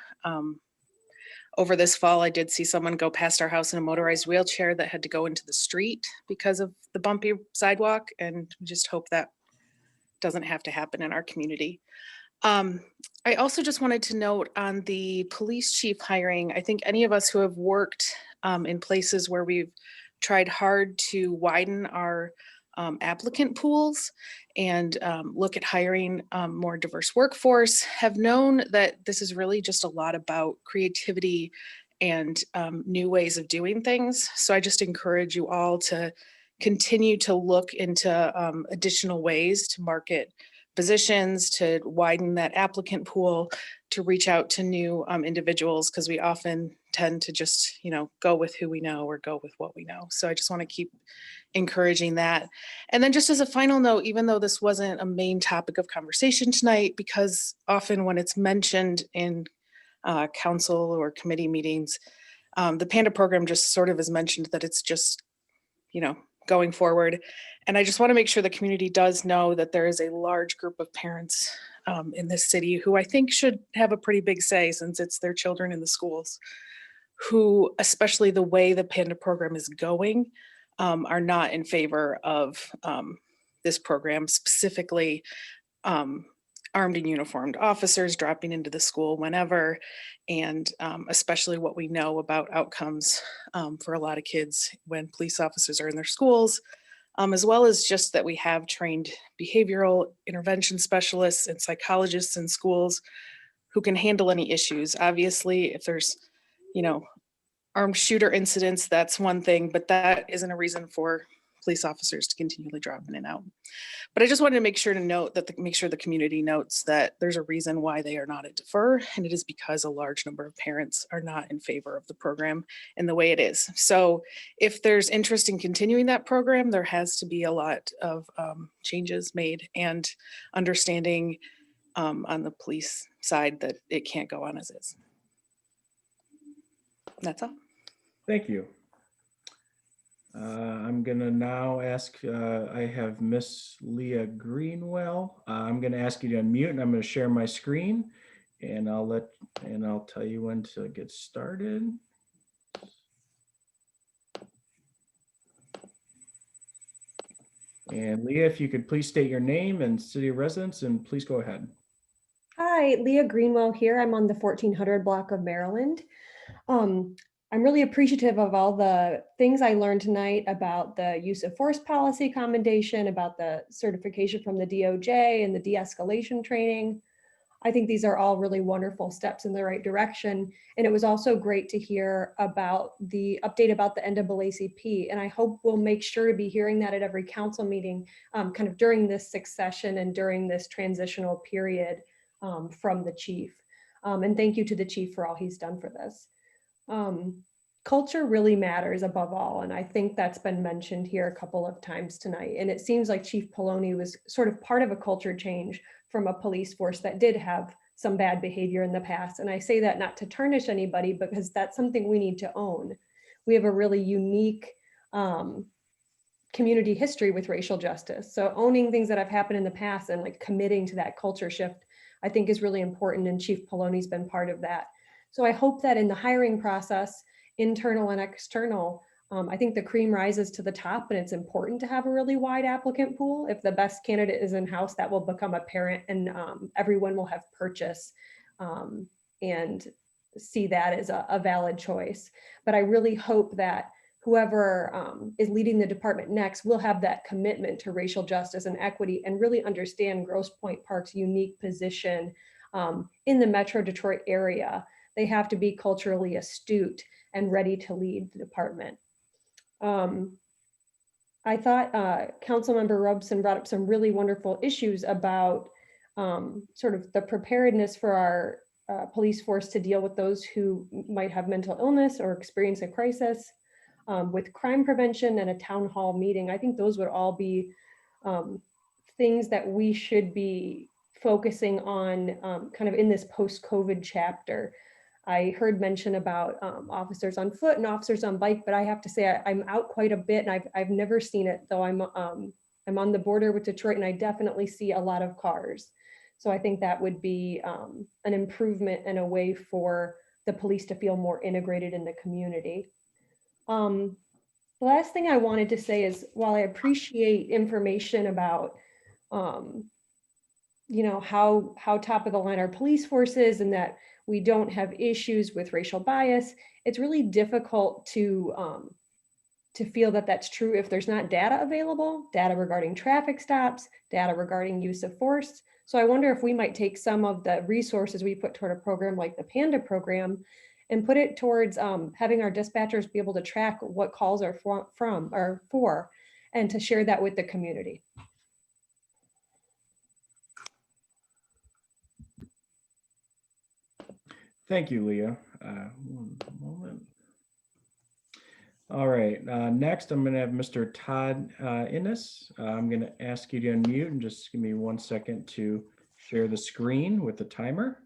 Speaker 8: Over this fall, I did see someone go past our house in a motorized wheelchair that had to go into the street because of the bumpy sidewalk, and we just hope that doesn't have to happen in our community. I also just wanted to note on the police chief hiring, I think any of us who have worked in places where we've tried hard to widen our applicant pools and look at hiring more diverse workforce have known that this is really just a lot about creativity and new ways of doing things. So I just encourage you all to continue to look into additional ways to market positions, to widen that applicant pool, to reach out to new individuals, because we often tend to just, go with who we know or go with what we know. So I just want to keep encouraging that. And then just as a final note, even though this wasn't a main topic of conversation tonight, because often when it's mentioned in council or committee meetings, the PANDA program just sort of is mentioned that it's just, going forward. And I just want to make sure the community does know that there is a large group of parents in this city who I think should have a pretty big say, since it's their children in the schools, who, especially the way the PANDA program is going, are not in favor of this program, specifically armed and uniformed officers dropping into the school whenever, and especially what we know about outcomes for a lot of kids when police officers are in their schools, as well as just that we have trained behavioral intervention specialists and psychologists in schools who can handle any issues. Obviously, if there's, armed shooter incidents, that's one thing, but that isn't a reason for police officers to continually drop in and out. But I just wanted to make sure the community notes that there's a reason why they are not at defer, and it is because a large number of parents are not in favor of the program in the way it is. So if there's interest in continuing that program, there has to be a lot of changes made and understanding on the police side that it can't go on as is. That's all.
Speaker 1: Thank you. I'm gonna now ask, I have Miss Leah Greenwell. I'm gonna ask you to unmute, and I'm gonna share my screen, and I'll tell you when to get started. And Leah, if you could please state your name and city of residence, and please go ahead.
Speaker 9: Hi, Leah Greenwell here. I'm on the 1400 block of Maryland. I'm really appreciative of all the things I learned tonight about the use of force policy commendation, about the certification from the DOJ and the de-escalation training. I think these are all really wonderful steps in the right direction. And it was also great to hear about the update about the NAACP. And I hope we'll make sure to be hearing that at every council meeting, kind of during this succession and during this transitional period from the chief. And thank you to the chief for all he's done for this. Culture really matters above all. And I think that's been mentioned here a couple of times tonight. And it seems like Chief Poloni was sort of part of a culture change from a police force that did have some bad behavior in the past. And I say that not to tarnish anybody, because that's something we need to own. We have a really unique community history with racial justice. So owning things that have happened in the past and like committing to that culture shift, I think is really important. And Chief Poloni's been part of that. So I hope that in the hiring process, internal and external, I think the cream rises to the top, and it's important to have a really wide applicant pool. If the best candidate is in-house, that will become apparent, and everyone will have purchase and see that as a valid choice. But I really hope that whoever is leading the department next will have that commitment to racial justice and equity and really understand Grosse Pointe Park's unique position in the Metro Detroit area. They have to be culturally astute and ready to lead the department. I thought Councilmember Robson brought up some really wonderful issues about sort of the preparedness for our police force to deal with those who might have mental illness or experience a crisis, with crime prevention and a town hall meeting. I think those would all be things that we should be focusing on kind of in this post-COVID chapter. I heard mention about officers on foot and officers on bike, but I have to say I'm out quite a bit, and I've never seen it, though I'm on the border with Detroit, and I definitely see a lot of cars. So I think that would be an improvement and a way for the police to feel more integrated in the community. The last thing I wanted to say is, while I appreciate information about how top of the line our police force is and that we don't have issues with racial bias, it's really difficult to feel that that's true if there's not data available, data regarding traffic stops, data regarding use of force. So I wonder if we might take some of the resources we put toward a program like the PANDA program and put it towards having our dispatchers be able to track what calls are for, and to share that with the community.
Speaker 1: Thank you, Leah. One moment. All right, next I'm going to have Mr. Todd Innes. I'm going to ask you to unmute and just give me 1 second to share the screen with the timer.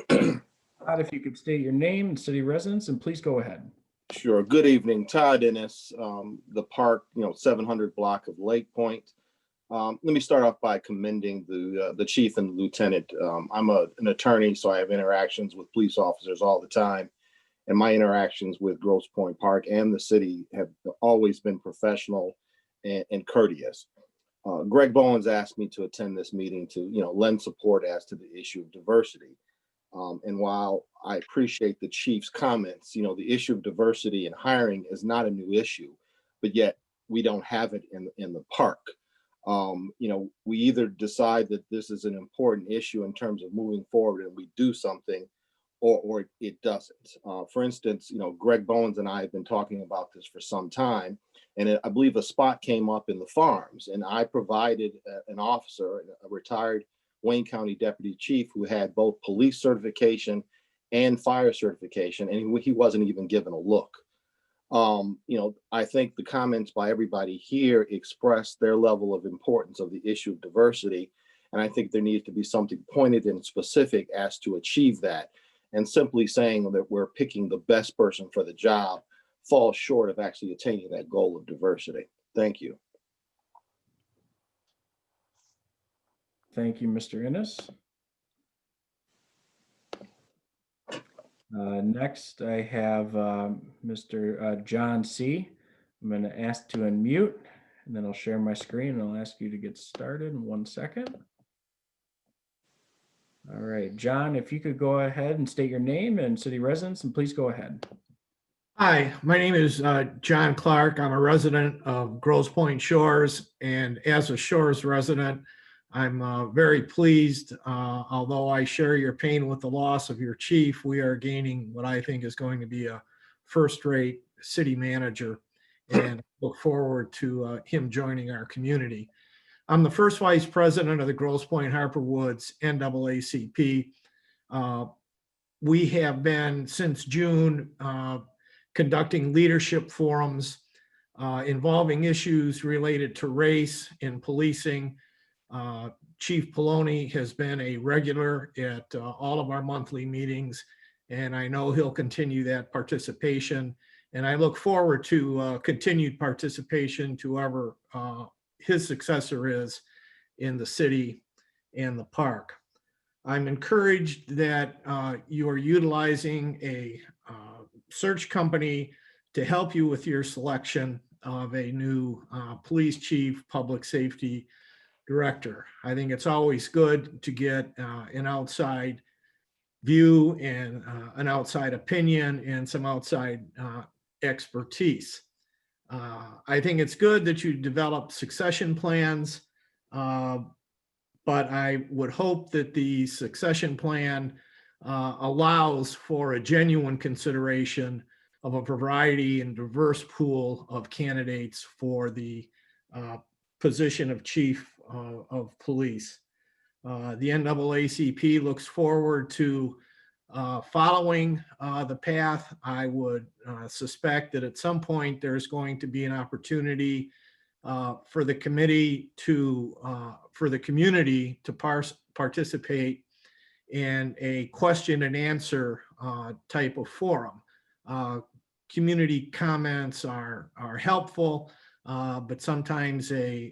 Speaker 1: Todd, if you could state your name and city residence, and please go ahead.
Speaker 10: Sure. Good evening, Todd Innes, the park, 700 block of Lake Point. Let me start off by commending the chief and the lieutenant. I'm an attorney, so I have interactions with police officers all the time. And my interactions with Grosse Pointe Park and the city have always been professional and courteous. Greg Bowens asked me to attend this meeting to, lend support as to the issue of diversity. And while I appreciate the chief's comments, the issue of diversity and hiring is not a new issue, but yet we don't have it in the park. We either decide that this is an important issue in terms of moving forward and we do something, or it doesn't. For instance, Greg Bowens and I have been talking about this for some time, and I believe a spot came up in the farms, and I provided an officer, a retired Wayne County deputy chief, who had both police certification and fire certification, and he wasn't even given a look. I think the comments by everybody here express their level of importance of the issue of diversity. And I think there needs to be something pointed and specific as to achieve that. And simply saying that we're picking the best person for the job falls short of actually attaining that goal of diversity. Thank you.
Speaker 1: Thank you, Mr. Innes. Next, I have Mr. John C. I'm going to ask to unmute, and then I'll share my screen and I'll ask you to get started in 1 second. All right, John, if you could go ahead and state your name and city residence, and please go ahead.
Speaker 11: Hi, my name is John Clark. I'm a resident of Grosse Pointe Shores, and as a Shores resident, I'm very pleased. Although I share your pain with the loss of your chief, we are gaining what I think is going to be a first-rate city manager, and look forward to him joining our community. I'm the first vice president of the Grosse Pointe Harper Woods NAACP. We have been, since June, conducting leadership forums involving issues related to race in policing. Chief Poloni has been a regular at all of our monthly meetings, and I know he'll continue that participation. And I look forward to continued participation to whoever his successor is in the city and the park. I'm encouraged that you are utilizing a search company to help you with your selection of a new police chief, public safety director. I think it's always good to get an outside view and an outside opinion and some outside expertise. I think it's good that you develop succession plans, but I would hope that the succession plan allows for a genuine consideration of a variety and diverse pool of candidates for the position of chief of police. The NAACP looks forward to following the path. I would suspect that at some point there's going to be an opportunity for the committee to, for the community to participate in a question and answer type of forum. Community comments are helpful, but sometimes a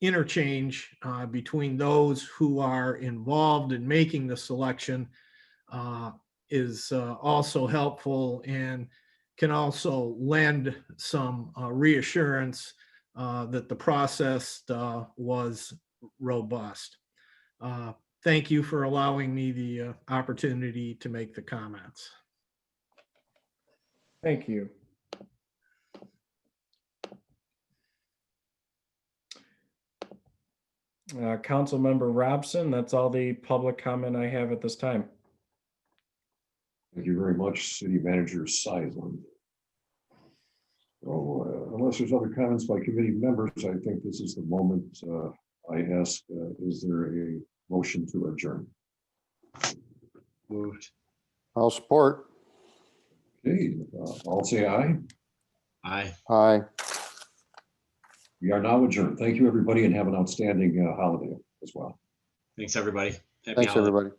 Speaker 11: interchange between those who are involved in making the selection is also helpful and can also lend some reassurance that the process was robust. Thank you for allowing me the opportunity to make the comments.
Speaker 1: Thank you. Councilmember Robson, that's all the public comment I have at this time.
Speaker 2: Thank you very much, City Manager Seisland. So unless there's other comments by committee members, I think this is the moment I ask, is there a motion to adjourn?
Speaker 4: Moved.
Speaker 3: I'll support.
Speaker 2: Okay, I'll say aye.
Speaker 4: Aye.
Speaker 3: Aye.
Speaker 2: We are now adjourned. Thank you, everybody, and have an outstanding holiday as well.
Speaker 4: Thanks, everybody. Happy
Speaker 3: Thanks,
Speaker 4: holidays.
Speaker 3: everybody.